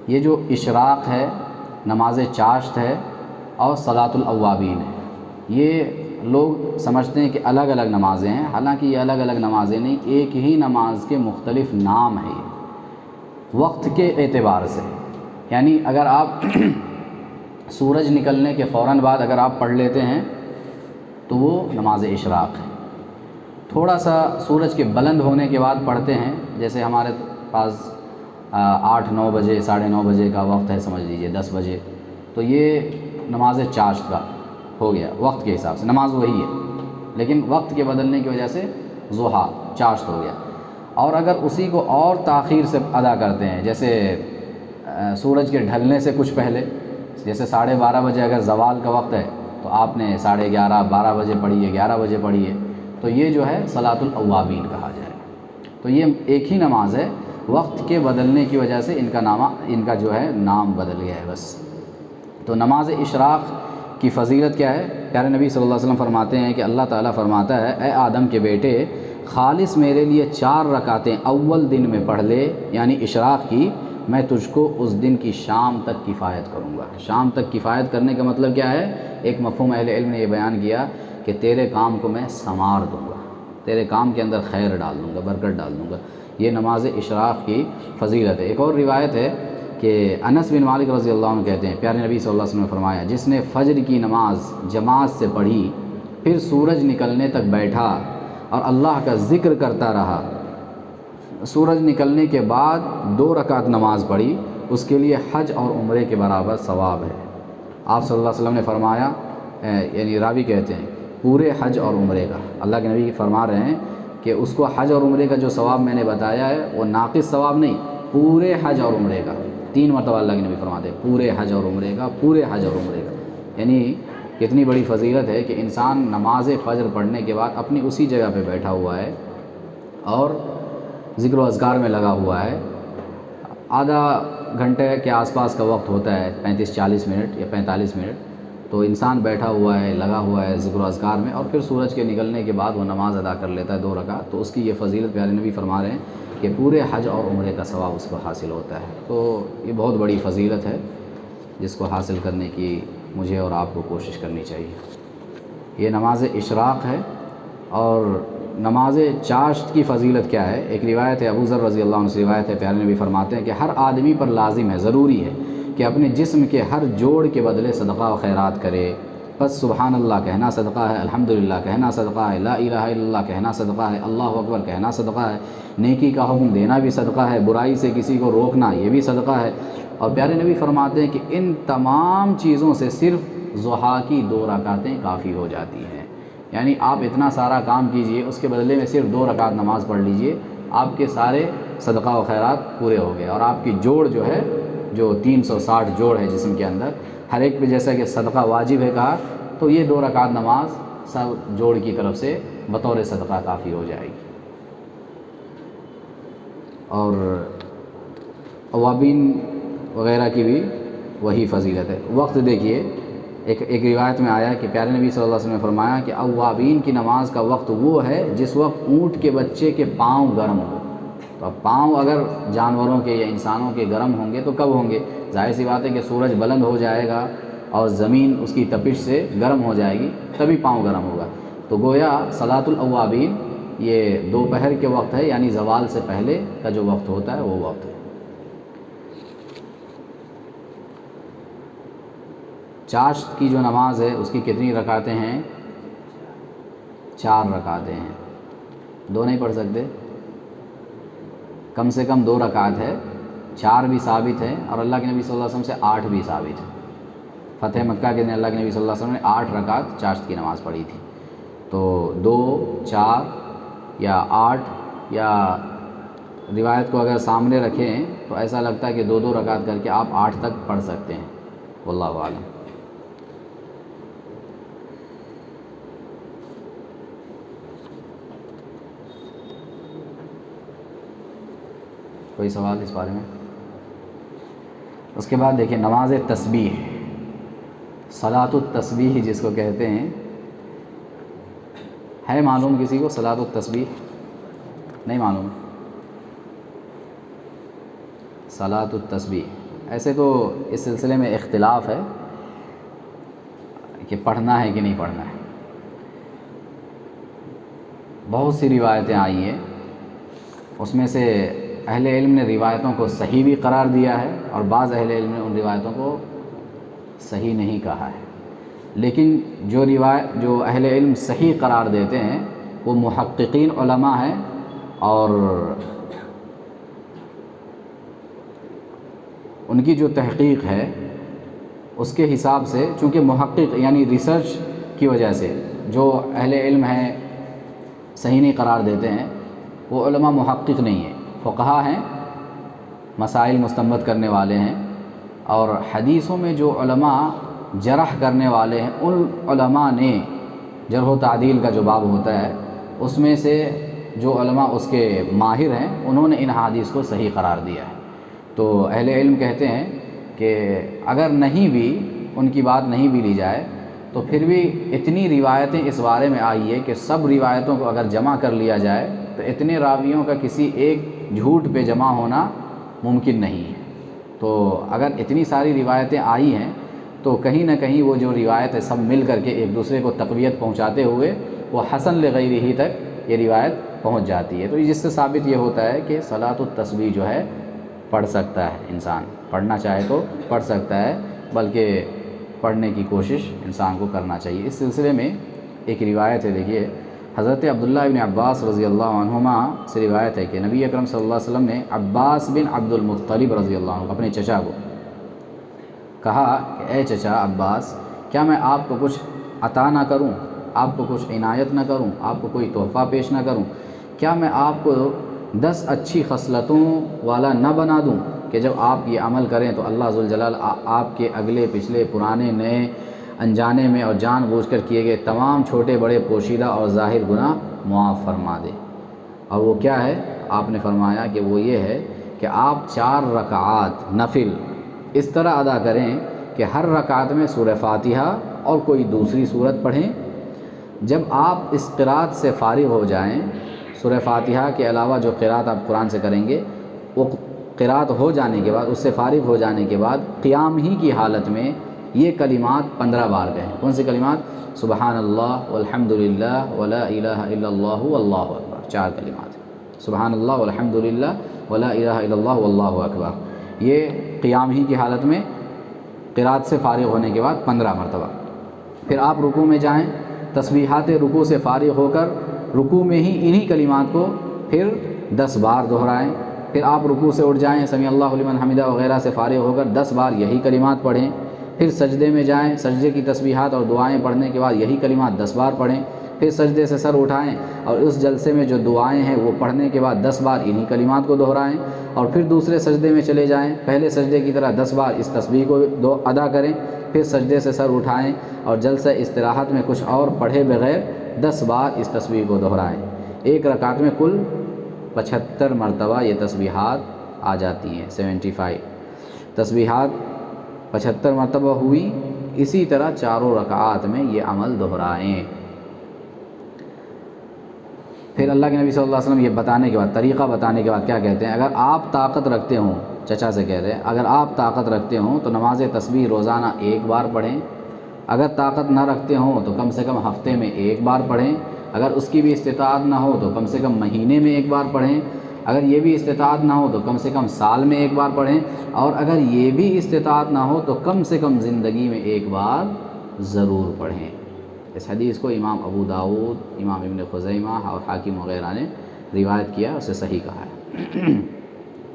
یہ جو اشراق ہے، نماز چاشت ہے اور صلاۃ الاوابین ہے، یہ لوگ سمجھتے ہیں کہ الگ الگ نمازیں ہیں، حالانکہ یہ الگ الگ نمازیں نہیں، ایک ہی نماز کے مختلف نام ہیں یہ وقت کے اعتبار سے۔ یعنی اگر آپ سورج نکلنے کے فوراً بعد اگر آپ پڑھ لیتے ہیں تو وہ نماز اشراق ہے، تھوڑا سا سورج کے بلند ہونے کے بعد پڑھتے ہیں، جیسے ہمارے پاس 8-9 بجے 9:30 بجے کا وقت ہے، سمجھ لیجئے 10 بجے، تو یہ نماز چاشت کا ہو گیا، وقت کے حساب سے نماز وہی ہے، لیکن وقت کے بدلنے کی وجہ سے ضحیٰ چاشت ہو گیا۔ اور اگر اسی کو اور تاخیر سے ادا کرتے ہیں، جیسے سورج کے ڈھلنے سے کچھ پہلے، جیسے 12:30 بجے اگر زوال کا وقت ہے تو آپ نے 11:30 12 بجے پڑھی ہے، 11 بجے پڑھی ہے، تو یہ جو ہے صلاۃ الاوابین کہا جائے گا۔ تو یہ ایک ہی نماز ہے، وقت کے بدلنے کی وجہ سے ان کا جو ہے نام بدل گیا ہے بس۔ تو نماز اشراق کی فضیلت کیا ہے؟ پیارے نبی صلی اللہ علیہ وسلم فرماتے ہیں کہ اللہ تعالیٰ فرماتا ہے، اے آدم کے بیٹے، خالص میرے لیے 4 رکعتیں اول دن میں پڑھ لے، یعنی اشراق کی، میں تجھ کو اس دن کی شام تک کفایت کروں گا۔ شام تک کفایت کرنے کا مطلب کیا ہے؟ ایک مفہوم اہل علم نے یہ بیان کیا کہ تیرے کام کو میں سنوار دوں گا، تیرے کام کے اندر خیر ڈال دوں گا، برکت ڈال دوں گا۔ یہ نماز اشراق کی فضیلت ہے۔ ایک اور روایت ہے کہ انس بن مالک رضی اللہ عنہ کہتے ہیں پیارے نبی صلی اللہ علیہ وسلم نے فرمایا جس نے فجر کی نماز جماعت سے پڑھی پھر سورج نکلنے تک بیٹھا اور اللہ کا ذکر کرتا رہا، سورج نکلنے کے بعد 2 رکعت نماز پڑھی، اس کے لیے حج اور عمرے کے برابر ثواب ہے۔ آپ صلی اللہ علیہ وسلم نے فرمایا، یعنی راوی کہتے ہیں پورے حج اور عمرے کا، اللہ کے نبی فرما رہے ہیں کہ اس کو حج اور عمرے کا جو ثواب میں نے بتایا ہے وہ ناقص ثواب نہیں، پورے حج اور عمرے کا۔ 3 مرتبہ اللہ کے نبی فرماتے ہیں پورے حج اور عمرے کا، پورے حج اور عمرے کا، یعنی کتنی بڑی فضیلت ہے کہ انسان نماز فجر پڑھنے کے بعد اپنی اسی جگہ پہ بیٹھا ہوا ہے اور ذکر و اذکار میں لگا ہوا ہے۔ آدھا گھنٹے کے آس پاس کا وقت ہوتا ہے، 35-40 منٹ یا 45 منٹ، تو انسان بیٹھا ہوا ہے، لگا ہوا ہے ذکر و اذکار میں، اور پھر سورج کے نکلنے کے بعد وہ نماز ادا کر لیتا ہے 2 رکعت، تو اس کی یہ فضیلت پیارے نبی فرما رہے ہیں کہ پورے حج اور عمرے کا ثواب اس کو حاصل ہوتا ہے۔ تو یہ بہت بڑی فضیلت ہے جس کو حاصل کرنے کی مجھے اور آپ کو کوشش کرنی چاہیے۔ یہ نماز اشراق ہے۔ اور نماز چاشت کی فضیلت کیا ہے؟ ایک روایت ہے ابو ذر رضی اللہ عنہ سے روایت ہے، پیارے نبی فرماتے ہیں کہ ہر آدمی پر لازم ہے، ضروری ہے کہ اپنے جسم کے ہر جوڑ کے بدلے صدقہ و خیرات کرے۔ بس سبحان اللہ کہنا صدقہ ہے، الحمدللہ کہنا صدقہ ہے، لا الہ الا اللہ کہنا صدقہ ہے، اللہ اکبر کہنا صدقہ ہے، نیکی کا حکم دینا بھی صدقہ ہے، برائی سے کسی کو روکنا یہ بھی صدقہ ہے۔ اور پیارے نبی فرماتے ہیں کہ ان تمام چیزوں سے صرف ضحیٰ کی 2 رکعتیں کافی ہو جاتی ہیں۔ یعنی آپ اتنا سارا کام کیجئے، اس کے بدلے میں صرف 2 رکعت نماز پڑھ لیجئے، آپ کے سارے صدقہ و خیرات پورے ہو گئے، اور آپ کی جوڑ جو ہے، جو 360 جوڑ ہے جسم کے اندر، ہر ایک پہ جیسا کہ صدقہ واجب ہے کہا، تو یہ 2 رکعت نماز سب جوڑ کی طرف سے بطور صدقہ کافی ہو جائے گی۔ اور اوابین وغیرہ کی بھی وہی فضیلت ہے۔ وقت دیکھیے، ایک روایت میں آیا کہ پیارے نبی صلی اللہ علیہ وسلم نے فرمایا کہ اوابین کی نماز کا وقت وہ ہے جس وقت اونٹ کے بچے کے پاؤں گرم ہو۔ تو اب پاؤں اگر جانوروں کے یا انسانوں کے گرم ہوں گے تو کب ہوں گے؟ ظاہر سی بات ہے کہ سورج بلند ہو جائے گا اور زمین اس کی تپش سے گرم ہو جائے گی، تبھی پاؤں گرم ہوگا۔ تو گویا صلاۃ الاوابین یہ دوپہر کے وقت ہے، یعنی زوال سے پہلے کا جو وقت ہوتا ہے وہ وقت ہے۔ چاشت کی جو نماز ہے اس کی کتنی رکعتیں ہیں؟ 4 رکعتیں ہیں۔ 2 نہیں پڑھ سکتے؟ کم سے کم 2 رکعت ہے، 4 بھی ثابت ہے، اور اللہ کے نبی صلی اللہ علیہ وسلم سے 8 بھی ثابت ہے۔ فتح مکہ کے دن اللہ کے نبی صلی اللہ علیہ وسلم نے 8 رکعت چاشت کی نماز پڑھی تھی۔ تو 2، 4 یا 8، یا روایت کو اگر سامنے رکھیں تو ایسا لگتا ہے کہ 2 رکعت کر کے آپ 8 تک پڑھ سکتے ہیں، واللہ اعلم۔ کوئی سوال اس بارے میں؟ اس کے بعد دیکھیں نماز تسبیح، صلاۃ التسبیح جس کو کہتے ہیں، ہے معلوم کسی کو صلاۃ التسبیح؟ نہیں معلوم؟ صلاۃ التسبیح، ایسے تو اس سلسلے میں اختلاف ہے کہ پڑھنا ہے کہ نہیں پڑھنا ہے۔ بہت سی روایتیں آئی ہیں، اس میں سے اہل علم نے روایتوں کو صحیح بھی قرار دیا ہے، اور بعض اہل علم نے ان روایتوں کو صحیح نہیں کہا ہے۔ لیکن جو اہل علم صحیح قرار دیتے ہیں وہ محققین علماء ہیں، اور ان کی جو تحقیق ہے اس کے حساب سے، چونکہ محقق یعنی ریسرچ کی وجہ سے جو اہل علم ہیں صحیح نہیں قرار دیتے ہیں، وہ علماء محقق نہیں ہیں، فقہا ہیں، مسائل مستنبط کرنے والے ہیں، اور حدیثوں میں جو علماء جرح کرنے والے ہیں ان علماء نے، جرح و تعدیل کا جو باب ہوتا ہے اس میں سے جو علماء اس کے ماہر ہیں انہوں نے ان حدیث کو صحیح قرار دیا ہے۔ تو اہل علم کہتے ہیں کہ اگر نہیں بھی ان کی بات نہیں بھی لی جائے تو پھر بھی اتنی روایتیں اس بارے میں آئی ہے کہ سب روایتوں کو اگر جمع کر لیا جائے تو اتنے راویوں کا کسی ایک جھوٹ پہ جمع ہونا ممکن نہیں ہے۔ تو اگر اتنی ساری روایتیں آئی ہیں تو کہیں نہ کہیں وہ جو روایت ہے سب مل کر کے ایک دوسرے کو تقویت پہنچاتے ہوئے وہ حسن لغیرہ ہی تک یہ روایت پہنچ جاتی ہے۔ تو جس سے ثابت یہ ہوتا ہے کہ صلاۃ التسبیح جو ہے پڑھ سکتا ہے انسان۔ پڑھنا چاہے تو پڑھ سکتا ہے، بلکہ پڑھنے کی کوشش انسان کو کرنا چاہیے۔ اس سلسلے میں ایک روایت ہے، دیکھیے حضرت عبداللہ ابن عباس رضی اللہ عنہما سے روایت ہے کہ نبی اکرم صلی اللہ علیہ وسلم نے عباس بن عبد المطلب رضی اللہ عنہ اپنے چچا کو کہا کہ اے چچا عباس، کیا میں آپ کو کچھ عطا نہ کروں، آپ کو کچھ عنایت نہ کروں، آپ کو کوئی تحفہ پیش نہ کروں؟ کیا میں آپ کو 10 اچھی خصلتوں والا نہ بنا دوں کہ جب آپ یہ عمل کریں تو اللہ ذوالجلال آپ کے اگلے پچھلے پرانے نئے انجانے میں اور جان بوجھ کر کیے گئے تمام چھوٹے بڑے پوشیدہ اور ظاہر گناہ معاف فرما دے؟ اور وہ کیا ہے؟ آپ نے فرمایا کہ وہ یہ ہے کہ آپ 4 رکعات نفل اس طرح ادا کریں کہ ہر رکعت میں سورہ فاتحہ اور کوئی دوسری سورت پڑھیں۔ جب آپ اس قرات سے فارغ ہو جائیں، سورہ فاتحہ کے علاوہ جو قرات آپ قرآن سے کریں گے، وہ قرات ہو جانے کے بعد، اس سے فارغ ہو جانے کے بعد قیام ہی کی حالت میں یہ کلمات 15 بار کہیں۔ کون سے کلمات؟ سبحان اللہ والحمد للہ ولا الہ الا اللہ واللہ اکبر، 4 کلمات، سبحان اللہ والحمد للہ ولا الہ الا اللہ واللہ اکبر، یہ قیام ہی کی حالت میں قرات سے فارغ ہونے کے بعد 15 مرتبہ۔ پھر آپ رکوع میں جائیں، تسبیحات رکوع سے فارغ ہو کر رکوع میں ہی انہی کلمات کو پھر 10 بار دہرائیں۔ پھر آپ رکوع سے اٹھ جائیں، سمیع اللہ لمن حمدہ وغیرہ سے فارغ ہو کر 10 بار یہی کلمات پڑھیں۔ پھر سجدے میں جائیں، سجدے کی تسبیحات اور دعائیں پڑھنے کے بعد یہی کلمات 10 بار پڑھیں۔ پھر سجدے سے سر اٹھائیں اور اس جلسے میں جو دعائیں ہیں وہ پڑھنے کے بعد 10 بار انہی کلمات کو دہرائیں، اور پھر دوسرے سجدے میں چلے جائیں، پہلے سجدے کی طرح 10 بار اس تسبیح کو ادا کریں۔ پھر سجدے سے سر اٹھائیں اور جلسہ استراحت میں کچھ اور پڑھے بغیر 10 بار اس تسبیح کو دہرائیں۔ ایک رکعت میں کل 75 مرتبہ یہ تسبیحات آ جاتی ہیں، 75 تسبیحات 75 مرتبہ ہوئی۔ اسی طرح 4 رکعات میں یہ عمل دہرائیں۔ پھر اللہ کے نبی صلی اللہ علیہ وسلم یہ بتانے کے بعد، طریقہ بتانے کے بعد کیا کہتے ہیں؟ اگر آپ طاقت رکھتے ہوں، چچا سے کہتے ہیں اگر آپ طاقت رکھتے ہوں تو نماز تسبیح روزانہ 1 بار پڑھیں، اگر طاقت نہ رکھتے ہوں تو کم سے کم ہفتے میں 1 بار پڑھیں، اگر اس کی بھی استطاعت نہ ہو تو کم سے کم مہینے میں 1 بار پڑھیں، اگر یہ بھی استطاعت نہ ہو تو کم سے کم سال میں 1 بار پڑھیں، اور اگر یہ بھی استطاعت نہ ہو تو کم سے کم زندگی میں 1 بار ضرور پڑھیں۔ اس حدیث کو امام ابو داؤد، امام ابن خزیمہ اور حاکم وغیرہ نے روایت کیا، اسے صحیح کہا ہے۔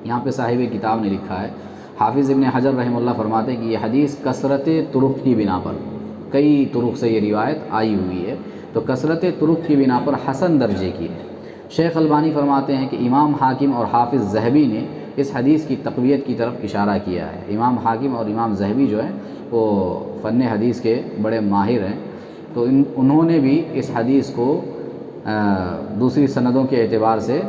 یہاں پہ صاحب کتاب نے لکھا ہے، حافظ ابن حجر رحمہ اللہ فرماتے ہیں کہ یہ حدیث کثرت طرق کی بنا پر، کئی طرق سے یہ روایت آئی ہوئی ہے، تو کثرت طرق کی بنا پر حسن درجے کی ہے۔ شیخ البانی فرماتے ہیں کہ امام حاکم اور حافظ ذہبی نے اس حدیث کی تقویت کی طرف اشارہ کیا ہے۔ امام حاکم اور امام ذہبی جو ہیں وہ فن حدیث کے بڑے ماہر ہیں، تو انہوں نے بھی اس حدیث کو دوسری سندوں کے اعتبار سے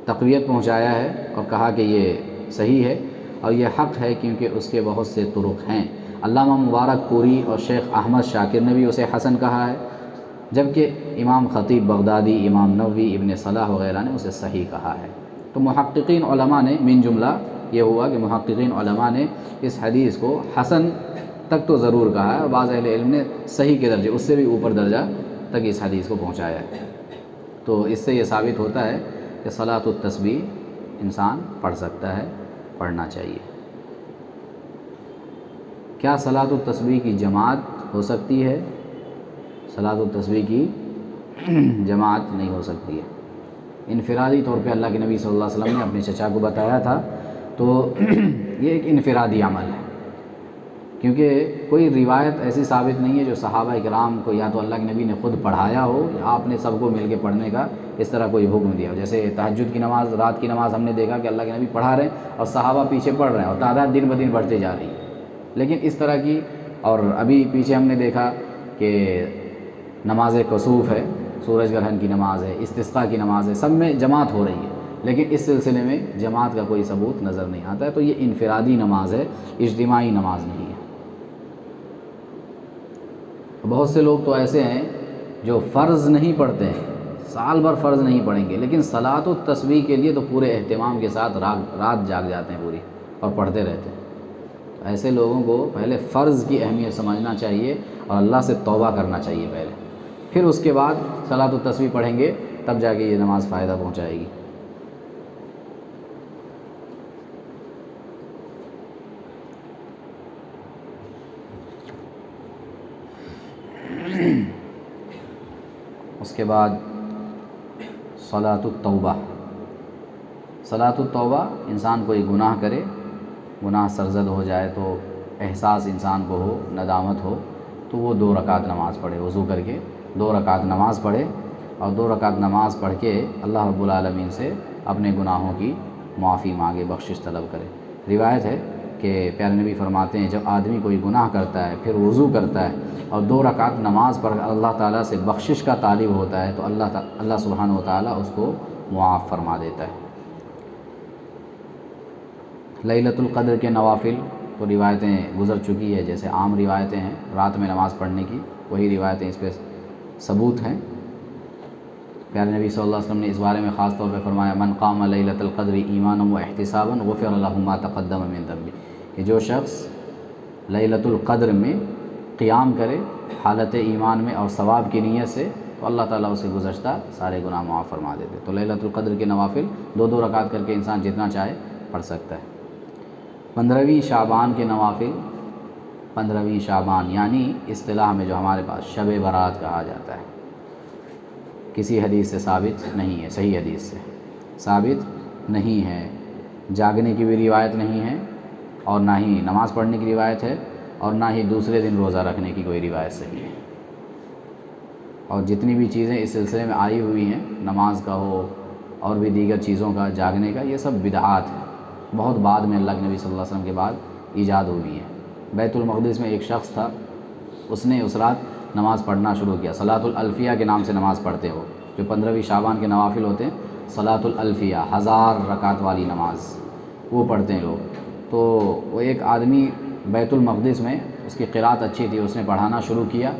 تقویت پہنچایا ہے اور کہا کہ یہ صحیح ہے اور یہ حق ہے، کیونکہ اس کے بہت سے طرق ہیں۔ علامہ مبارک پوری اور شیخ احمد شاکر نے بھی اسے حسن کہا ہے، جبکہ امام خطیب بغدادی، امام نووی، ابن صلاح وغیرہ نے اسے صحیح کہا ہے۔ تو محققین علماء نے، من جملہ یہ ہوا کہ محققین علماء نے اس حدیث کو حسن تک تو ضرور کہا ہے، اور بعض اہل علم نے صحیح کے درجے، اس سے بھی اوپر درجہ تک اس حدیث کو پہنچایا ہے۔ تو اس سے یہ ثابت ہوتا ہے کہ صلاۃ التسبیح انسان پڑھ سکتا ہے، پڑھنا چاہیے۔ کیا صلاۃ التسبیح کی جماعت ہو سکتی ہے؟ صلاۃ التسبیح کی جماعت نہیں ہو سکتی ہے۔ انفرادی طور پہ اللہ کے نبی صلی اللہ علیہ وسلم نے اپنے چچا کو بتایا تھا، تو یہ ایک انفرادی عمل ہے، کیونکہ کوئی روایت ایسی ثابت نہیں ہے جو صحابہ کرام کو یا تو اللہ کے نبی نے خود پڑھایا ہو یا آپ نے سب کو مل کے پڑھنے کا اس طرح کوئی حکم دیا ہو۔ جیسے تہجد کی نماز، رات کی نماز ہم نے دیکھا کہ اللہ کے نبی پڑھا رہے ہیں اور صحابہ پیچھے پڑھ رہے ہیں اور تعداد دن بدن بڑھتے جا رہی ہے، لیکن اس طرح کی، اور ابھی پیچھے ہم نے دیکھا کہ نماز کسوف ہے، سورج گرہن کی نماز ہے، استسقاء کی نماز ہے، سب میں جماعت ہو رہی ہے، لیکن اس سلسلے میں جماعت کا کوئی ثبوت نظر نہیں آتا ہے۔ تو یہ انفرادی نماز ہے، اجتماعی نماز نہیں ہے۔ بہت سے لوگ تو ایسے ہیں جو فرض نہیں پڑھتے ہیں، سال بھر فرض نہیں پڑھیں گے، لیکن صلاۃ التسبیح کے لیے تو پورے اہتمام کے ساتھ رات جاگ جاتے ہیں پوری اور پڑھتے رہتے ہیں۔ تو ایسے لوگوں کو پہلے فرض کی اہمیت سمجھنا چاہیے اور اللہ سے توبہ کرنا چاہیے پہلے، پھر اس کے بعد صلاۃ التسبیح پڑھیں گے، تب جا کے یہ نماز فائدہ پہنچائے گی۔ کے بعد صلاۃ التوبہ. صلاۃ التوبہ انسان کوئی گناہ کرے، گناہ سرزد ہو جائے تو احساس انسان کو ہو، ندامت ہو، تو وہ 2 رکعت نماز پڑھے، وضو کر کے 2 رکعت نماز پڑھے، اور 2 رکعت نماز پڑھ کے اللہ رب العالمین سے اپنے گناہوں کی معافی مانگے، بخشش طلب کرے. روایت ہے کہ پیارے نبی فرماتے ہیں جب آدمی کوئی گناہ کرتا ہے پھر وضو کرتا ہے اور 2 رکعت نماز پڑھ کر اللہ تعالیٰ سے بخشش کا طالب ہوتا ہے تو اللہ سبحانہ و تعالیٰ اس کو معاف فرما دیتا ہے. لیلۃ القدر کے نوافل تو روایتیں گزر چکی ہے، جیسے عام روایتیں ہیں رات میں نماز پڑھنے کی، وہی روایتیں اس پہ ثبوت ہیں. پیارے نبی صلی اللہ علیہ وسلم نے اس بارے میں خاص طور پہ فرمایا من قام لیلۃ القدر ایمانا و احتسابا غفر له ما تقدم من ذنبه، کہ جو شخص لیلۃ القدر میں قیام کرے حالت ایمان میں اور ثواب کی نیت سے تو اللہ تعالیٰ اسے گزشتہ سارے گناہ معاف فرما دیتے. تو لیلۃ القدر کے نوافل 2 رکعت کر کے انسان جتنا چاہے پڑھ سکتا ہے. 15ویں شعبان کے نوافل، 15ویں شعبان یعنی اصطلاح میں جو ہمارے پاس شب برات کہا جاتا ہے، کسی حدیث سے ثابت نہیں ہے، صحیح حدیث سے ثابت نہیں ہے، جاگنے کی بھی روایت نہیں ہے، اور نہ ہی نماز پڑھنے کی روایت ہے، اور نہ ہی دوسرے دن روزہ رکھنے کی کوئی روایت صحیح ہے. اور جتنی بھی چیزیں اس سلسلے میں آئی ہوئی ہیں، نماز کا ہو اور بھی دیگر چیزوں کا، جاگنے کا، یہ سب بدعات ہیں، بہت بعد میں اللہ کے نبی صلی اللہ علیہ وسلم کے بعد ایجاد ہوئی ہیں. بیت المقدس میں ایک شخص تھا، اس نے اس رات نماز پڑھنا شروع کیا. صلاۃ الالفیہ کے نام سے نماز پڑھتے ہو، جو 15ویں شعبان کے نوافل ہوتے ہیں، صلاۃ الالفیہ 1000 رکعت والی نماز وہ پڑھتے ہیں لوگ. تو وہ ایک آدمی بیت المقدس میں، اس کی قرات اچھی تھی، اس نے پڑھانا شروع کیا.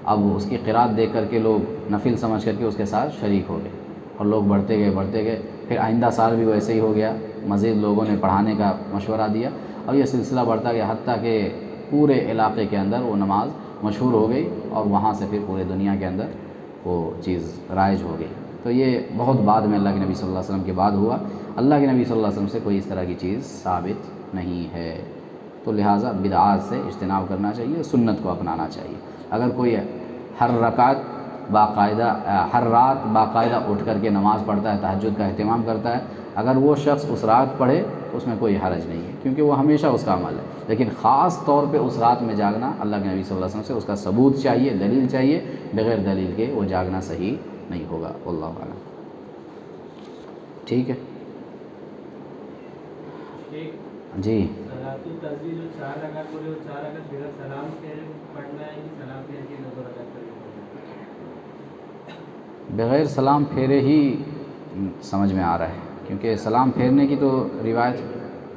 اب اس کی قرات دیکھ کر کے لوگ نفل سمجھ کر کے اس کے ساتھ شریک ہو گئے، اور لوگ بڑھتے گئے. پھر آئندہ سال بھی ویسے ہی ہو گیا، مزید لوگوں نے پڑھانے کا مشورہ دیا، اور یہ سلسلہ بڑھتا گیا حتیٰ کہ پورے علاقے کے اندر وہ نماز مشہور ہو گئی، اور وہاں سے پھر پورے دنیا کے اندر وہ چیز رائج ہو گئی. تو یہ بہت بعد میں اللہ کے نبی صلی اللہ علیہ وسلم کے بعد ہوا. اللہ کے نبی صلی اللہ علیہ وسلم سے کوئی اس طرح کی چیز ثابت نہیں ہے، تو لہٰذا بدعات سے اجتناب کرنا چاہیے، سنت کو اپنانا چاہیے. اگر کوئی ہر رات باقاعدہ اٹھ کر کے نماز پڑھتا ہے، تہجد کا اہتمام کرتا ہے، اگر وہ شخص اس رات پڑھے تو اس میں کوئی حرج نہیں ہے، کیونکہ وہ ہمیشہ اس کا عمل ہے. لیکن خاص طور پہ اس رات میں جاگنا، اللہ کے نبی صلی اللہ علیہ وسلم سے اس کا ثبوت چاہیے، دلیل چاہیے. بغیر دلیل کے وہ جاگنا صحیح نہیں ہوگا. واللہ اعلم. ٹھیک ہے جی. صلاۃ التسبیح جو 4 رکعت پڑھے، وہ 4 رکعت بغیر سلام کے پڑھنا ہے کہ سلام پھیر کے 2 رکعت پڑھنا ہے؟ بغیر سلام پھیرے ہی سمجھ میں آ رہا ہے، کیونکہ سلام پھیرنے کی تو روایت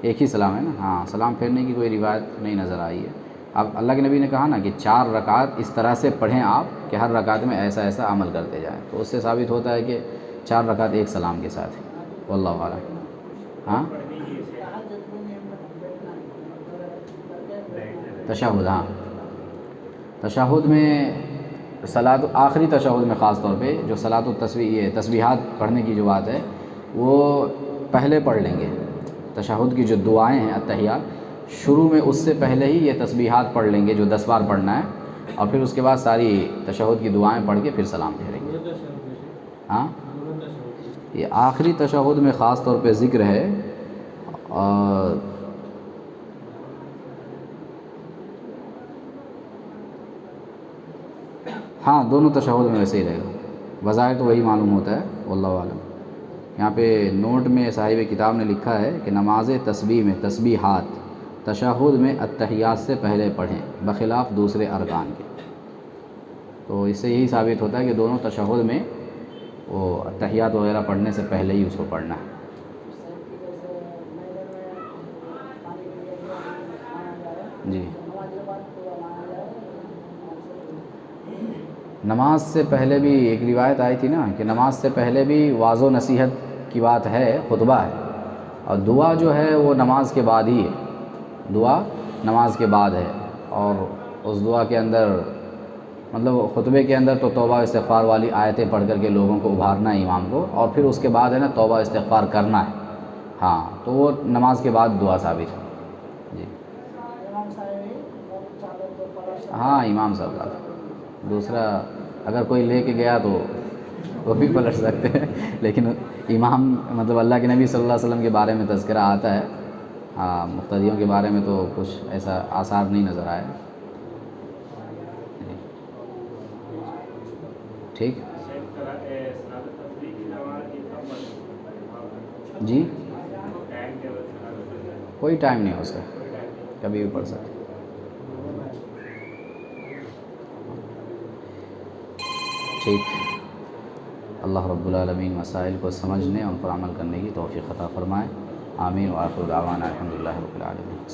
ایک ہی سلام ہے نا. ہاں، سلام پھیرنے کی کوئی روایت نہیں نظر آئی ہے. اب اللہ کے نبی نے کہا نا کہ 4 رکعت اس طرح سے پڑھیں آپ کہ ہر رکعت میں ایسا ایسا عمل کرتے جائیں، تو اس سے ثابت ہوتا ہے کہ 4 رکعت ایک سلام کے ساتھ ہے. واللہ اعلم. ہاں تشہد، ہاں تشہد میں آخری تشہد میں خاص طور پہ جو صلاۃ التسبیح، یہ تسبیحات پڑھنے کی جو بات ہے وہ پہلے پڑھ لیں گے. تشہد کی جو دعائیں ہیں التحیات، شروع میں اس سے پہلے ہی یہ تسبیحات پڑھ لیں گے جو 10 بار پڑھنا ہے، اور پھر اس کے بعد ساری تشہد کی دعائیں پڑھ کے پھر سلام پھیریں گے. ہاں یہ آخری تشہد میں خاص طور پہ ذکر ہے، اور ہاں دونوں تشہد میں ویسے ہی رہے گا، بظاہر تو وہی معلوم ہوتا ہے. واللہ عالم. یہاں پہ نوٹ میں صاحب کتاب نے لکھا ہے کہ نماز تسبیح میں تسبیحات تشہد میں التحیات سے پہلے پڑھیں بخلاف دوسرے ارکان کے. تو اس سے یہی ثابت ہوتا ہے کہ دونوں تشہد میں وہ التحیات وغیرہ پڑھنے سے پہلے ہی اس کو پڑھنا ہے. جی. نماز سے پہلے بھی ایک روایت آئی تھی نا کہ نماز سے پہلے بھی واعظ و نصیحت کی بات ہے، خطبہ ہے، اور دعا جو ہے وہ نماز کے بعد ہی ہے. دعا نماز کے بعد ہے، اور اس دعا کے اندر مطلب خطبے کے اندر تو توبہ استغفار والی آیتیں پڑھ کر کے لوگوں کو ابھارنا ہے امام کو، اور پھر اس کے بعد ہے نا توبہ استغفار کرنا ہے. ہاں تو وہ نماز کے بعد دعا ثابت ہے. جی ہاں امام صاحب کا. دوسرا اگر کوئی لے کے گیا تو وہ بھی پلٹ سکتے ہیں، لیکن امام مطلب اللہ کے نبی صلی اللہ علیہ وسلم کے بارے میں تذکرہ آتا ہے، ہاں مقتدیوں کے بارے میں تو کچھ ایسا آثار نہیں نظر آئے. ٹھیک جی، کوئی ٹائم نہیں ہو اس کا، کبھی بھی پڑھ سکتے. ٹھیک، اللہ رب العالمین مسائل کو سمجھنے اور ان پر عمل کرنے کی توفیق عطا فرمائے. آمین. وآخر دعوانا الحمدللہ رب العالمین.